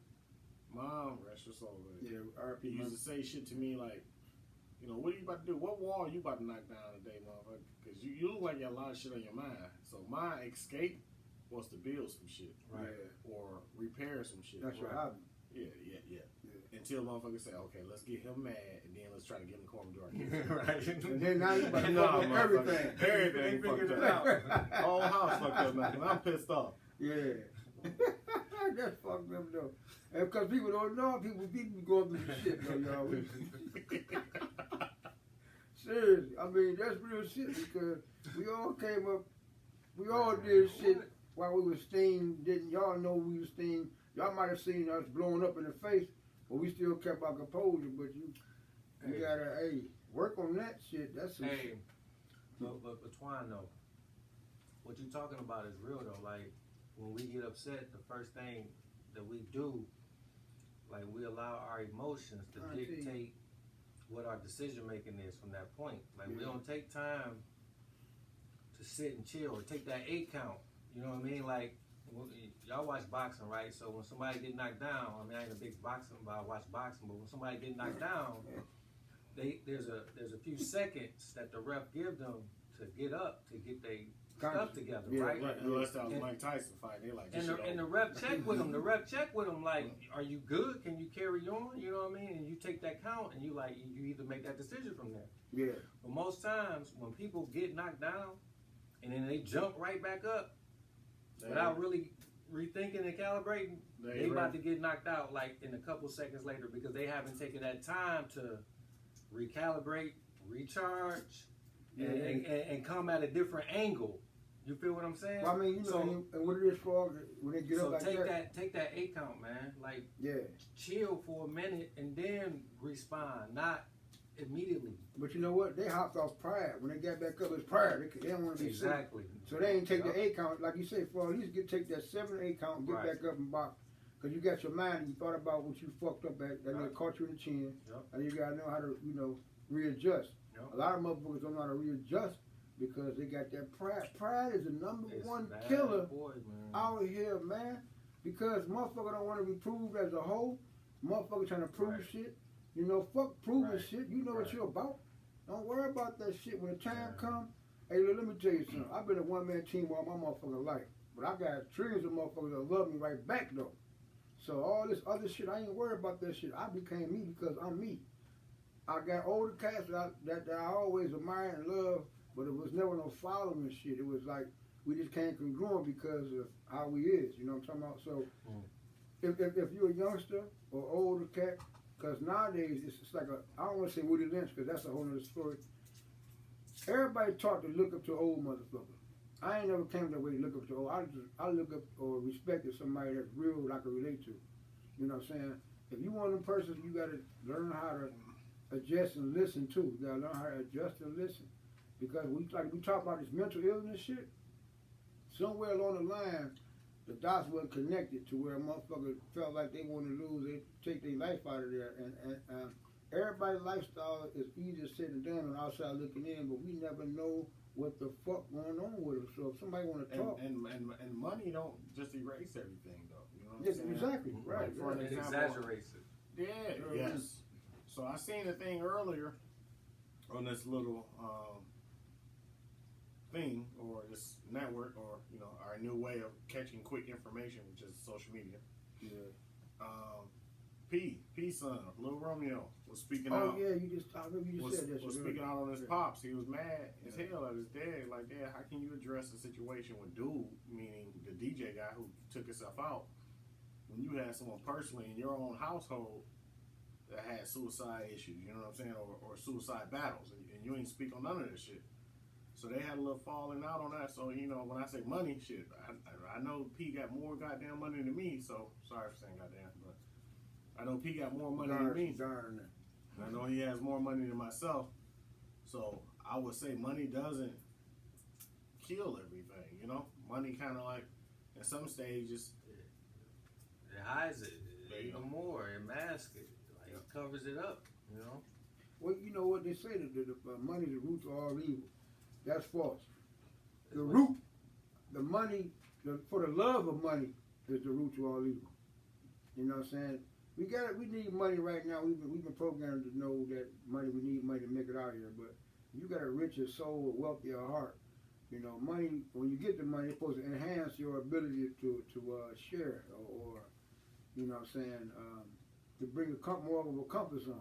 mom, rest your soul, man. Yeah, He RP. used to say shit to me like, what are you about to do? What wall you about to knock down today, motherfucker? Because you look like you got a lot of shit on your mind. So my escape was to build some shit. Right. Or repair some shit. That's your Right. hobby. Yeah. Until motherfuckers say, okay, let's get him mad, and then let's try to get him to corner door. Right. And then now you about to Nah, fuck up everything. motherfucker. Everything They fucked figured up. it out. Whole house fucked up now, 'cause I'm pissed off. Yeah. That's fucked up though. And because people don't know, people be going through the shit though, y'all. Seriously, I mean that's real shit because we all came up, we all did shit while we was steamed. Didn't y'all know we was steamed? Y'all might have seen us blowing up in the face, but we still kept our composure. But you Hey. gotta work on that shit. That's some Hey, shit. but Twine though, what you talking about is real though. Like when we get upset, the first thing that we do, like we allow our emotions to I see. dictate what our decision making is from that point. Like we Yeah. don't take time to sit and chill or take that 8 count. You know what I mean? Like y'all watch boxing, right? So when somebody get knocked down, I mean I ain't a big boxing, but I watch boxing. But when somebody get knocked down, there's a few seconds that the ref give them to get up to get their stuff together, Yeah, right? Right, unless that was And- Mike Tyson fight, they like, And this the, shit and the over. ref check with him. The ref check with him like, are you good? Can you carry on? You know what I mean? And you take that count and you either make that decision from there. Yeah. But most times when people get knocked down and then they jump right back up without really rethinking and calibrating, they about to get knocked out like in a couple seconds later because they haven't taken that time to recalibrate, recharge, and come at a different angle. You feel what I'm saying? Well, I mean, you know, and what it is for when they get So up like that. take that 8 count, man. Like Yeah. chill for a minute and then respond, not immediately. But you know what? They hopped off pride. When they got back up, it's pride. They don't want to be sick. Exactly. So they ain't take Yep. the 8 count, like you say, for at least take that 7 or 8 count and get Right. back up and box. Because you got your mind and you thought about what you fucked up at, that Right. nigga caught you in the chin. Yep. And you got to know how to, readjust. Yep. A lot of motherfuckers don't know how to readjust because they got that pride. Pride is the number It's one bad killer boy, man. out here, man. Because motherfucker don't want to be proved as a hoe. Motherfucker trying to prove Right. shit. You know, fuck proving Right. shit. You know what Right. you're about. Don't worry about that shit when the time Yeah. come. Hey, let me tell you something. I've been a one-man team all my motherfucking life. But I got trillions of motherfuckers that love me right back, though. So all this other shit, I ain't worried about that shit. I became me because I'm me. I got older cats that I always admire and love, but it was never no following shit. It was like we just came congruent because of how we is. You know what I'm talking about? So if you're a youngster or older cat, because nowadays it's like I don't want to say Woody Lynch because that's a whole other story. Everybody taught to look up to old motherfuckers. I ain't never came that way to look up to old. I look up or respected somebody that's real that I can relate to. You know what I'm saying? If you one of them persons, you got to learn how to adjust and listen too. You got to learn how to adjust and listen. Because we talk about this mental illness shit, somewhere along the line, the dots weren't connected to where a motherfucker felt like they want to lose, they take their life out of there. And everybody's lifestyle is easier said than done on the outside looking in, but we never know what the fuck going on with them. So if somebody want to talk, and money don't just erase everything though. You know what I'm yes, saying? exactly, right. Like, for an It example, exaggerates it. Yeah, yes. So I seen a thing earlier on this little thing or this network or our new way of catching quick information, which is social media. Yeah. P son, Lil Romeo was speaking Oh out. yeah, you just said that. Was shit speaking earlier. out on his Yeah. pops. He was mad as hell at his dad. Like, Dad, how can you address the situation with dude, meaning the DJ guy who took himself out, when you had someone personally in your own household that had suicide issues, you know what I'm saying, or suicide battles, and you ain't speak on none of this shit. So they had a little falling out on that. So, when I say money, shit, I know P got more goddamn money than me, so sorry for saying goddamn, but I know P got more money than me. Darn. I know he has more money than myself. So I would say money doesn't kill everything, Money kind of like, in some stages, It hides it There you even go. more. It masks it. Like, it covers it up, Well, you know what they say, that money is the root to all evil. That's false. It's The what- root, the money, for the love of money is the root to all evil. You know what I'm saying? We need money right now. We've been programmed to know that we need money to make it out here. But you got a richer soul, a wealthier heart. Money, when you get the money, it's supposed to enhance your ability to share or you know what I'm saying, to bring more of a comfort zone.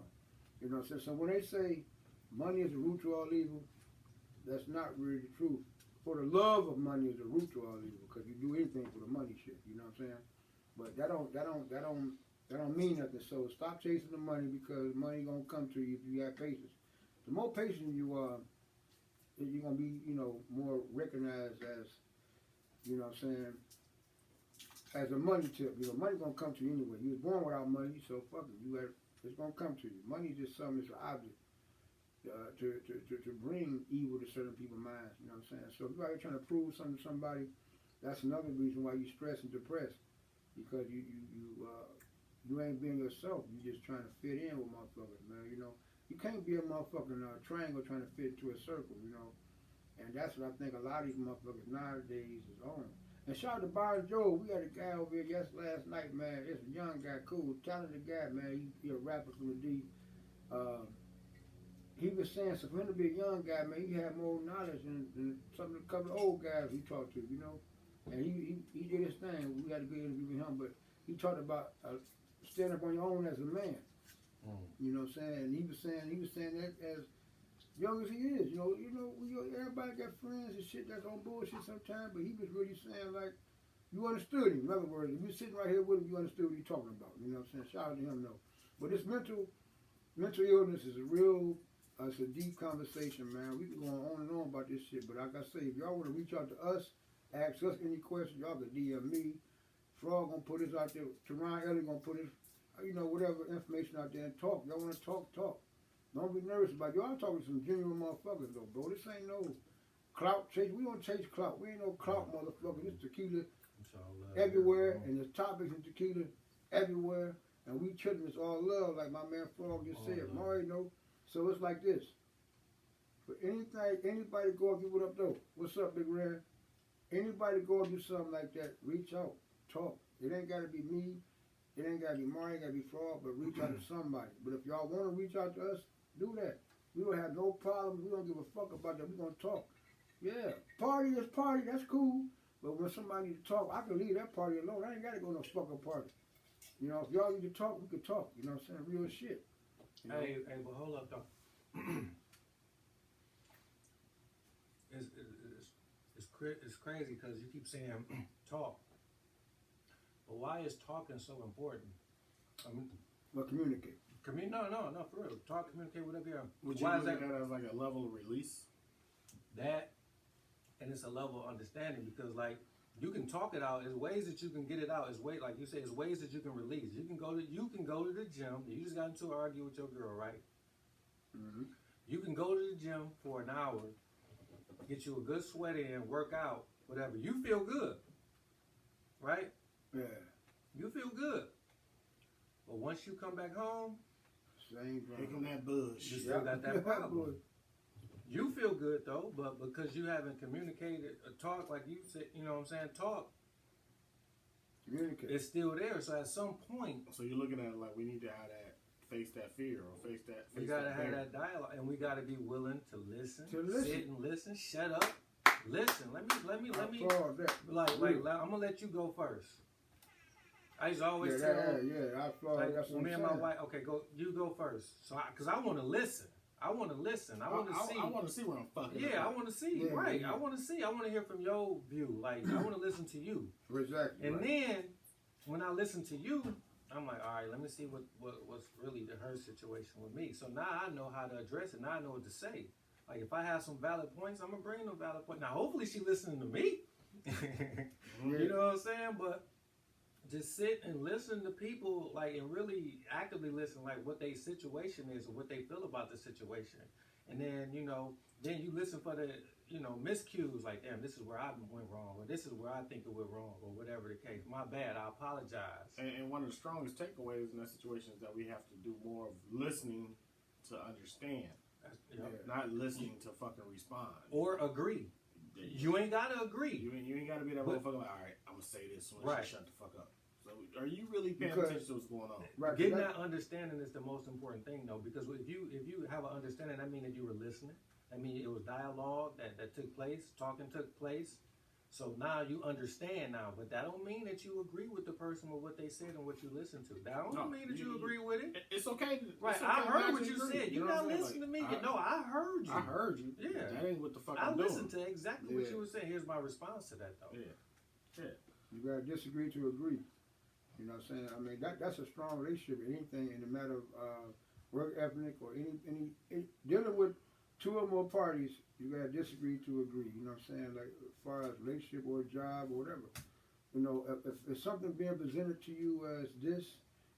You know what I'm saying? So when they say money is the root to all evil, that's not really the truth. For the love of money is the root to all evil, because you do anything for the money shit. You know what I'm saying? But that don't mean nothing. So stop chasing the money, because money gonna come to you if you have patience. The more patient you are, you're gonna be more recognized as what I'm saying, as a money tip. Money gonna come to you anyway. You was born without money, so fuck it. It's gonna come to you. Money is just something. It's an object. To bring evil to certain people's minds, you know what I'm saying? So if you're out here trying to prove something to somebody, that's another reason why you're stressed and depressed, because you ain't being yourself. You just trying to fit in with motherfuckers, man. You can't be a motherfucking triangle trying to fit into a circle, and that's what I think a lot of these motherfuckers nowadays is on. And shout out to Byron Joe. We had a guy over here last night, man. It's a young guy, cool, talented guy, man. He a rapper from the D. He was saying, so for him to be a young guy, man, he had more knowledge than some of the couple of old guys we talked to, And he did his thing. We had a good interview with him, but he talked about standing up on your own as a man. You know what I'm saying? And he was saying that as young as he is. Everybody got friends and shit that's on bullshit sometimes, but he was really saying like you understood him. In other words, if you're sitting right here with him, you understood what he's talking about. You know what I'm saying? Shout out to him, though. But this mental illness is it's a deep conversation, man. We can go on and on about this shit, but like I say, if y'all want to reach out to us, ask us any questions, y'all can DM me. Frog gonna put this out there. Teron Elliot gonna put his, whatever information out there and talk. Y'all want to talk. Don't be nervous about it. Y'all talking to some genuine motherfuckers, though, bro. This ain't no clout chase. We don't chase clout. We ain't no clout motherfucker. This tequila everywhere, and there's topics in tequila everywhere, and we children is all love, like my man Frog just said. Mario, So it's like this. For anybody go and give it up though. What's up, Big Red? Anybody go and do something like that, reach out, talk. It ain't gotta be me. It ain't gotta be Mario. It ain't gotta be Fraud. But reach out to somebody. But if y'all want to reach out to us, do that. We don't have no problem. We don't give a fuck about that. We gonna talk. Yeah, party is party. That's cool. But when somebody need to talk, I can leave that party alone. I ain't gotta go no fucking party. You know, if y'all need to talk, we can talk. You know what I'm saying? Real shit. You know? Hey, but hold up though. It's crazy because you keep saying talk, but why is talking so important? I mean, But communicate. No, for real. Talk, communicate, whatever you are. Would you Why look is at that as like a level of release? that? And it's a level of understanding because, like, you can talk it out. There's ways that you can get it out. It's way, like you say, it's ways that you can release. You can go to the gym. You just got into an argument with your girl, right? Mm-hmm. You can go to the gym for an hour, get you a good sweat in, work out, whatever. You feel good, right? Yeah. You feel good. But once you come back home, Same Here come drama. that bush. you still got that problem. You feel good though, but because you haven't communicated or talked like you said, you know what I'm saying, talk, Communicate. it's still there. So at some point, So you're looking at it like we need to have that, face that fear or face that. we gotta have that dialogue, and we gotta be willing to listen, To sit and listen. Shut up, listen. Let me. Applaud that. Like, I'm gonna let you go first. I used to always Yeah, tell, I applaud. like, That's what me I'm and my saying. wife, okay, you go first. So, because I want to listen. I want to listen. I want to see. I want to see where I'm fucking. Yeah, I up. want to see. Yeah, Right. yeah. I want to see. I want to hear from your view. Like, I want to listen to you. Exactly. And right. then when I listen to you, I'm like, all right, let me see what's really her situation with me. So now I know how to address it. Now I know what to say. Like, if I have some valid points, I'm gonna bring them valid points. Now, hopefully, she listening to me. You know what I'm saying? But just sit and listen to people, like, and really actively listen, like, what their situation is or what they feel about the situation. And then, then you listen for the, miscues, like, damn, this is where I went wrong, or this is where I think it went wrong, or whatever the case. My bad, I apologize. And one of the strongest takeaways in that situation is that we have to do more of listening to understand, not listening to fucking respond Or agree. You ain't gotta agree. You ain't got to be that motherfucker like, all right, I'm going to say this when Right. she shut the fuck up. So are you really paying Because- attention to what's going on? Right, Getting that understanding is the most important thing, though, because if you have an understanding, that means that you were listening. That means it was dialogue that took place, talking took place. So now you understand now, but that don't mean that you agree with the person with what they said and what you listened to. That don't mean that you agree with it. It's okay. Right, it's okay I heard not what to you agree, said. you You know not what I'm saying? listening to me. Like, No, I heard you. I heard you. Yeah. That ain't what the fuck I I'm doing. listened to exactly what Yeah. you were saying. Here's my response to that, though. Yeah. You gotta disagree to agree. You know what I'm saying? I mean, that's a strong relationship. Anything in the matter of work ethic or any dealing with two or more parties, you gotta disagree to agree. You know what I'm saying? Like as far as relationship or job or whatever. You know, if something being presented to you as this,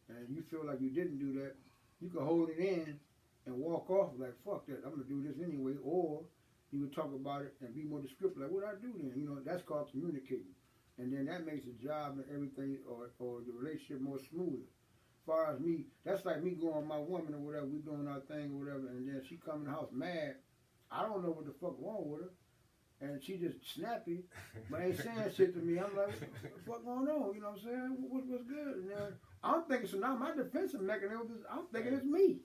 and you feel like you didn't do that, you can hold it in and walk off like, fuck that, I'm gonna do this anyway. Or you would talk about it and be more descriptive, like, what I do then? You know, that's called communicating. And then that makes the job and everything or the relationship more smoother. As far as me, that's like me going with my woman or whatever, we doing our thing or whatever, and then she come in the house mad. I don't know what the fuck wrong with her. And she just snappy, but ain't saying shit to me. I'm like, what the fuck going on? You know what I'm saying? What's good? And then I'm thinking, so now my defensive mechanism is, I'm thinking it's me.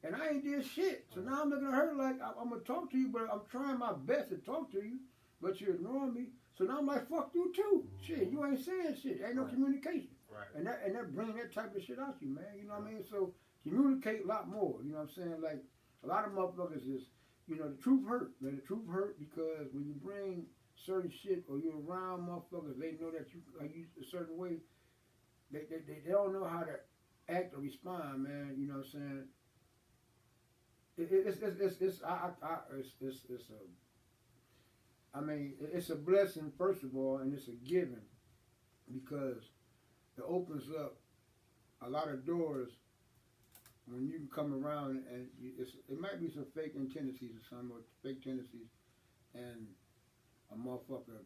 And I ain't did shit. So now I'm looking at her like, I'm going to talk to you, but I'm trying my best to talk to you, but you're ignoring me. So now I'm like, fuck you too. Shit, you ain't saying shit. Ain't no communication. Right. And that bring that type of shit out you, man. You know what I mean? So communicate a lot more. You know what I'm saying? Like, a lot of motherfuckers is, the truth hurt. Man, the truth hurt because when you bring certain shit or you're around motherfuckers, they know that you are used a certain way. They don't know how to act or respond, man. You know what I'm saying? It's a blessing first of all, and it's a giving because it opens up a lot of doors when you can come around and it might be some fake tendencies or some or fake tendencies, and a motherfucker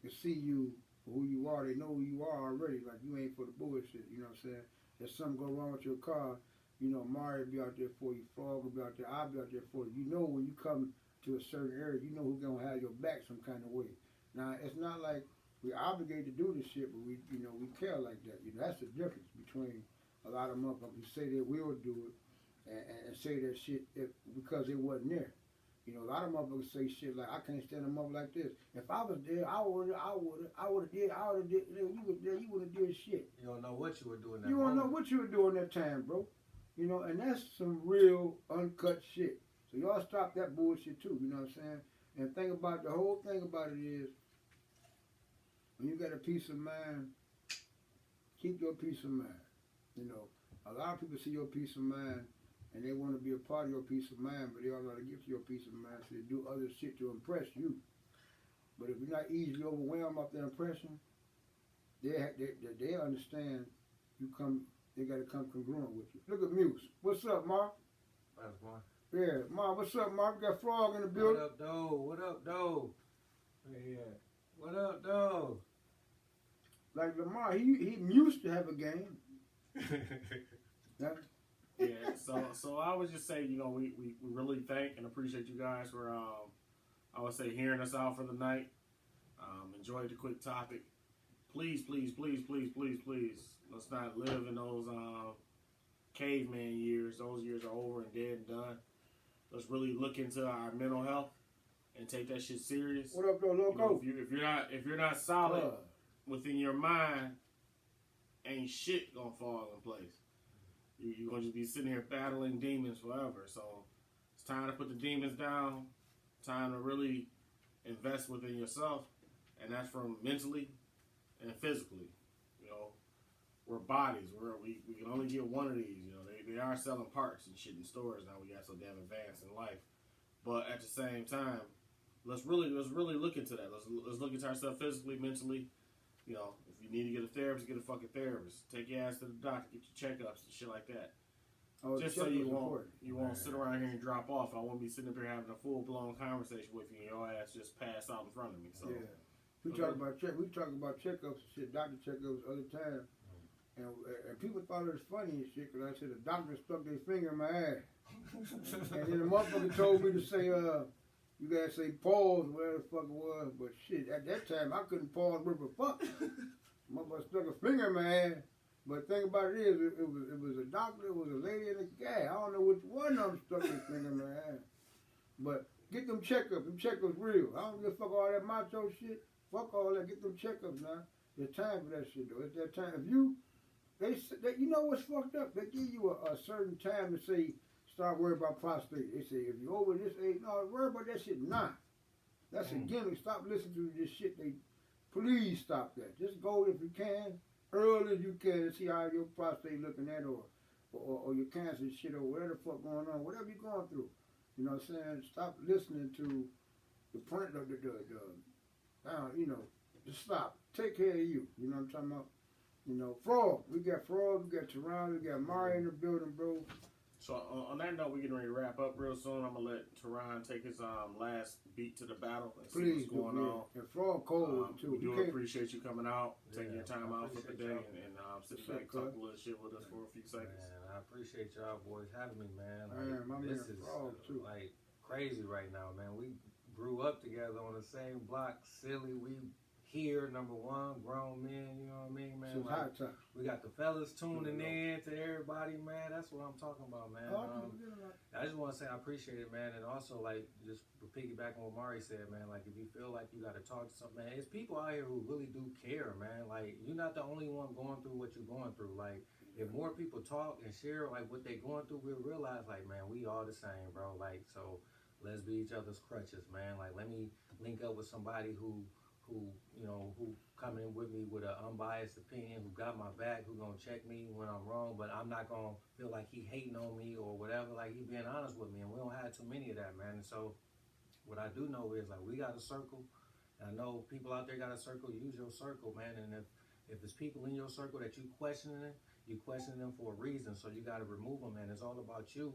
can see you for who you are. They know who you are already. Like you ain't for the bullshit. You know what I'm saying? If something go wrong with your car, Mario will be out there for you. Frog will be out there. I'll be out there for you. You know when you come to a certain area, you know who's gonna have your back some kind of way. Now it's not like we obligated to do this shit, but we care like that. You know, that's the difference between a lot of motherfuckers who say they will do it and say that shit because it wasn't there. You know, a lot of motherfuckers say shit like, I can't stand a mother like this. If I was there, I would have did. You were there, you would have did shit. You don't know what you were doing that You don't know what you were doing that time, bro. You know, and that's some real uncut shit. So y'all stop that bullshit too. You know what I'm saying? And the whole thing about it is, when you got a peace of mind, keep your peace of mind. You know, a lot of people see your peace of mind and they want to be a part of your peace of mind, but they don't know how to get to your peace of mind, so they do other shit to impress you. But if you're not easily overwhelmed by their impression, they understand they got to come congruent with you. Look at Muse. What's up, Mark? That's Mark. Yeah, Mark, what's up, Mark? We got Frog in the building. What up, though? What up, though? Yeah. What up, though? Like Lamar, he used to have a game. Yeah. Yeah, so I would just say, you know, we really thank and appreciate you guys for I would say hearing us out for the night. Enjoyed the quick topic. Please, let's not live in those caveman years. Those years are over and dead and done. Let's really look into our mental health and take that shit serious. What up, though, Loco? You know, if you're not solid within your mind, ain't shit gonna fall in place. You're gonna just be sitting here battling demons forever. So it's time to put the demons down. Time to really invest within yourself, and that's from mentally and physically. You know, we're bodies. We can only get one of these. You know, they are selling parts and shit in stores now. We got so damn advanced in life, but at the same time, let's really look into that. Let's look into ourselves physically, mentally. You know, if you need to get a therapist, get a fucking therapist. Take your ass to the doctor, get your checkups and shit like that. Oh, just so you won't sit around here and drop off. I won't be sitting up here having a full blown conversation with you and your ass just pass out in front of me. So yeah, we talk about checkups and shit, doctor checkups other time, and people thought it was funny and shit because I said the doctor stuck their finger in my ass, and then the motherfucker told me to say you gotta say pause, whatever the fuck it was. But shit, at that time I couldn't pause with a fuck. Motherfucker stuck a finger in my ass. But the thing about it is, it was a doctor, it was a lady, and a guy. I don't know which one of them stuck their finger in my ass. But get them checkups. Them checkups real. I don't give a fuck all that macho shit. Fuck all that. Get them checkups now. There's time for that shit though. It's that time. If you know what's fucked up? They give you a certain time to say, start worrying about prostate. They say, if you're over this age, no, worry about that shit now. That's a gimmick. Stop listening to this shit. Please stop that. Just go if you can, early as you can, and see how your prostate looking at or your cancer shit or whatever the fuck going on, whatever you're going through. You know what I'm saying? Stop listening to the print of you know, just stop. Take care of you. You know what I'm talking about? You know, Frog. We got Teron, we got Mario in the building, bro. So on that note, we're getting ready to wrap up real soon. I'm gonna let Teron take his last beat to the battle and see what's going on. And Frog cold too. We do appreciate you coming out, taking your time out for the day, and sitting back talking a little shit with us for a few seconds. Man, I appreciate y'all boys having me, man. My this man is Frog too. like crazy right now, man. We grew up together on the same block. Silly, we here, number one, grown men. You know what I mean, man? It's hot time. We got the fellas tuning in to everybody, man. That's what I'm talking about, man. I just want to say I appreciate it, man. And also, like, just piggybacking on what Mari said, man, like, if you feel like you got to talk to something, man, it's people out here who really do care, man. Like, you're not the only one going through what you're going through. Like, if more people talk and share, like, what they going through, we'll realize, like, man, we all the same, bro. Like, so let's be each other's crutches, man. Like, let me link up with somebody who come in with me with an unbiased opinion, who got my back, who gonna check me when I'm wrong, but I'm not gonna feel like he hating on me or whatever. Like, he being honest with me, and we don't have too many of that, man. And so what I do know is, like, we got a circle, and I know people out there got a circle. Use your circle, man. And if it's people in your circle that you questioning them for a reason, so you got to remove them, man. It's all about you.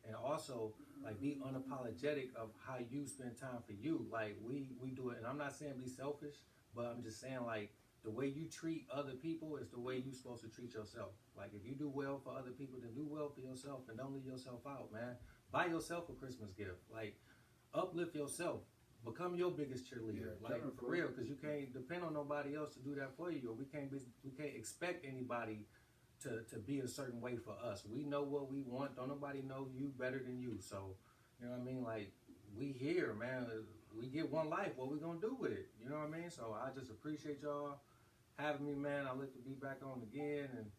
And also, like, be unapologetic of how you spend time for you. Like, we do it, and I'm not saying be selfish, but I'm just saying, like, the way you treat other people is the way you're supposed to treat yourself. Like, if you do well for other people, then do well for yourself, and don't leave yourself out, man. Buy yourself a Christmas gift. Like, uplift yourself. become your biggest cheerleader, Yeah, like tell 'em, for real, because you can't depend on nobody else to do that for you, or we can't expect anybody to be a certain way for us. We know what we want. Don't nobody know you better than you. So, you know what I mean? Like, we here, man. We get one life. What we gonna do with it? You know what I mean? So I just appreciate y'all having me, man. I look to be back on again. And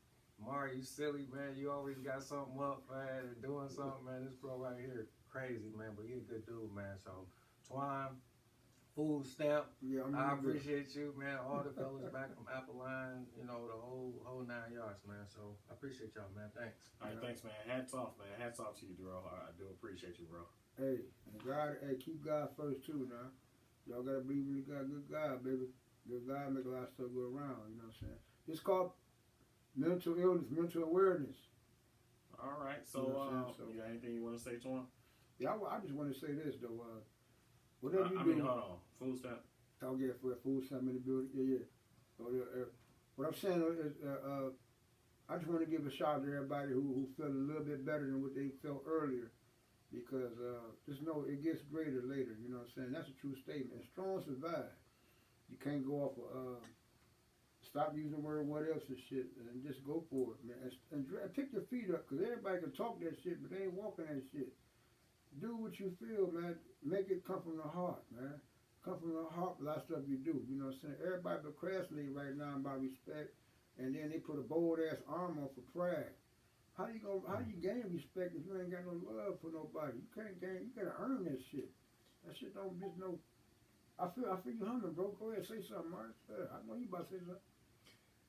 Mari, you silly, man. You always got something up, man, and doing something, man. This bro right here, crazy, man. But he a good dude, man. So, Twine, Food Stamp, Yeah, I appreciate you, man. All the fellas back from Apple Line, you know, the whole 9 yards, man. So I appreciate y'all, man. Thanks. All right, thanks, man. Hats off, man. Hats off to you, bro. I do appreciate you, bro. Hey, and God, hey, keep God first too, now. Y'all gotta believe in God, good God, baby. Good God make a lot of stuff go around, you know what I'm saying? It's called mental illness, mental awareness. All right, so, You know what I'm saying? So- you got anything you want to say to him? Yeah, I just want to say this, though. Whatever you I do. mean, hold on. Food stamp. Oh, yeah, for food stamp in the building. Yeah. So, what I'm saying is, I just want to give a shout out to everybody who felt a little bit better than what they felt earlier. Because just know it gets greater later, you know what I'm saying? That's a true statement. And strong survive. You can't go off of, stop using the word what else and shit, and just go for it, man. And pick your feet up, because everybody can talk that shit, but they ain't walking that shit. Do what you feel, man. Make it come from the heart, man. Come from the heart, a lot of stuff you do, you know what I'm saying? Everybody procrastinate right now about respect, and then they put a bold-ass arm on for pride. How you gain respect if you ain't got no love for nobody? You can't gain. You gotta earn that shit. That shit don't just no. I feel you humming, bro. Go ahead, say something, Mark. I know you about to say something.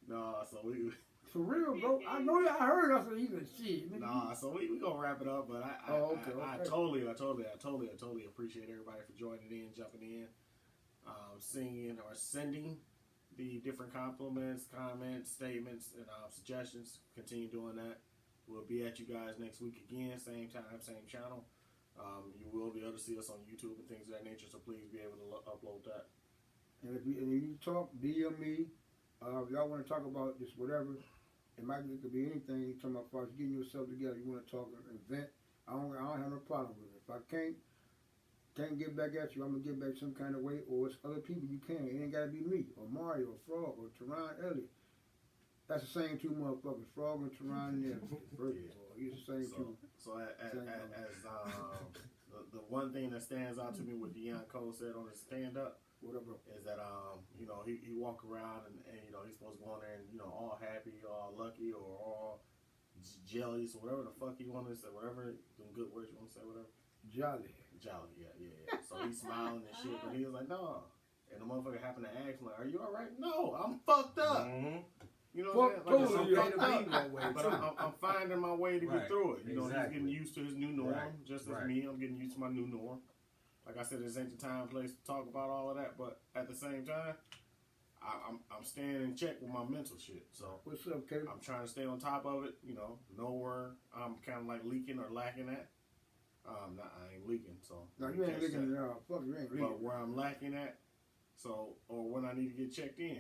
No, so we. For real, bro. I know that. I heard us even shit. Nah, so we gonna wrap it up, but I totally appreciate everybody for joining in, jumping in, singing or sending the different compliments, comments, statements, and suggestions. Continue doing that. We'll be at you guys next week again, same time, same channel. You will be able to see us on YouTube and things of that nature, so please be able to upload that. And if you talk, DM me. If y'all want to talk about just whatever, it could be anything. You talking about first getting yourself together. You want to talk an event. I don't have no problem with it. If I can't get back at you, I'm gonna get back some kind of way. Or it's other people you can. It ain't gotta be me or Mario or Frog or Teron Elliot. That's the same two motherfuckers, Frog and Teron and Elliot. It's the same two. So as the one thing that stands out to me what Deion Cole said on his stand up. Whatever. Is that he walk around and he's supposed to go in there and all happy, all lucky, or all jealous, or whatever the fuck you want to say, whatever some good words you want to say, whatever. Jolly, yeah. So he's smiling and shit, but he was like, no. And the motherfucker happened to ask him, like, are you all right? No, I'm fucked up. Mm-hmm. You know what I'm saying? Like, I'm finding my way to get through it. You know, he's getting used to his new norm, just as me. I'm getting used to my new norm. Like I said, this ain't the time and place to talk about all of that, but at the same time, I'm staying in check with my mental shit. So what's up, Kevin? I'm trying to stay on top of it. Know where I'm kind of like leaking or lacking at. I ain't leaking, so no, you ain't leaking at all. Fuck, you ain't leaking. But where I'm lacking at, or when I need to get checked in,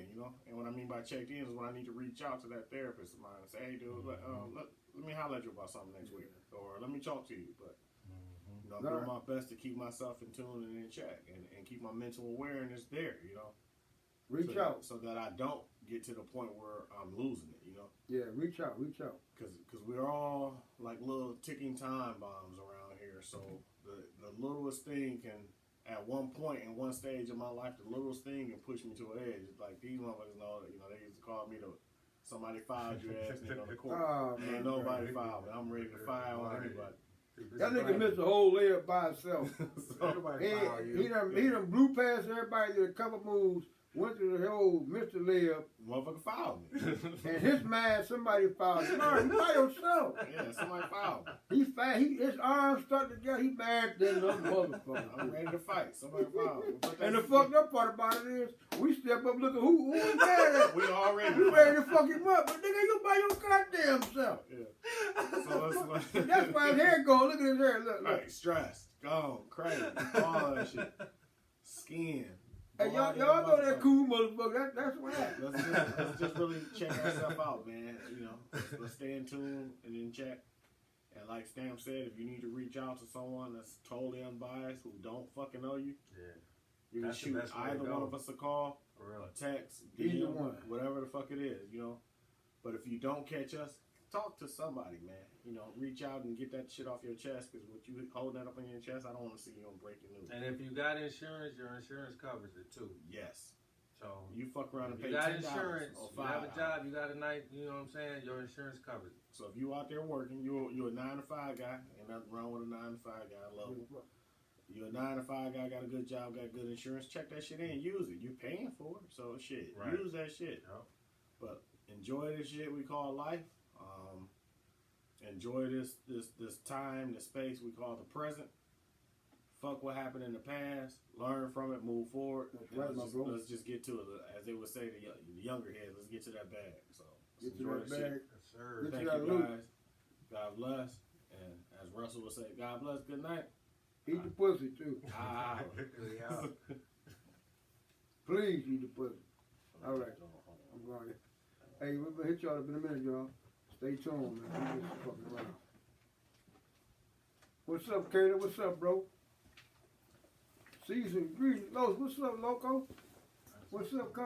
and what I mean by checked in is when I need to reach out to that therapist of mine and say, hey, dude, let me holler at you about something next week, or let me talk to you, but. I'm doing my best to keep myself in tune and in check and keep my mental awareness there, Reach out. So that I don't get to the point where I'm losing it, Yeah, reach out. Because we're all like little ticking time bombs around here. So the littlest thing can, at one point in one stage of my life, the littlest thing can push me to an edge. Like these motherfuckers know that, they used to call me somebody filed your ass nigga on the court. Ain't nobody filed me. I'm ready to file on anybody. That nigga missed the whole layup by himself. He done blew past everybody, did a couple moves, went to the whole Mr. Layup. Motherfucker fouled me. And his man, somebody fouled him. No, you by yourself. Yeah, somebody fouled me. His arms stuck together, he backed in the motherfucker. I'm ready to fight. Somebody fouled me. And the fucked up part about it is, we step up looking, who is mad at? We already ready to fuck him up, but nigga, you by your goddamn self. Yeah. So that's why his hair going. Look at his hair. Look. Right, stressed, gone, crazy, all that shit. Skin. Hey, y'all know that cool motherfucker. That's what happened. Let's just really check ourselves out, man. Let's stay in tune and in check. And like Stamp said, if you need to reach out to someone that's totally unbiased, who don't fucking know you, You can That's the shoot best way to either go. one of us a call, For real. a text, Either DM, one. whatever the fuck it is, you know. But if you don't catch us, talk to somebody, man. You know, reach out and get that shit off your chest, because what you holding that up on your chest, I don't want to see you on breaking news. And if you got insurance, your insurance covers it too. Yes. So You fuck around and if pay you got $10 insurance, or you have a $5. job, you got a night, you know what I'm saying? Your insurance covers it. So if you out there working, you're a 9 to 5 guy. Ain't nothing wrong with a 9 to 5 guy. I love it. You're a 9 to 5 guy, got a good job, got good insurance. Check that shit in, use it. You're paying for it, so shit, Right. use that shit. Yep. But enjoy this shit we call life. Enjoy this time, this space we call the present. Fuck what happened in the past. Learn from it. Move forward. That's And right, my bro. let's just get to it. As they would say, the younger heads. Let's get to that bag. So let's Get to enjoy that this shit. bag. Yes, sir. Get Thank to that you loot. guys. God bless. And as Russell would say, God bless. Good night. Eat the pussy too. Ah. Yeah. Please eat the pussy. All right. I'm going. Hey, we're gonna hit y'all up in a minute, y'all. Stay tuned, man. We just fucking around. What's up, Kato? What's up, bro? Season greetings. Los, what's up, Loco? What's up,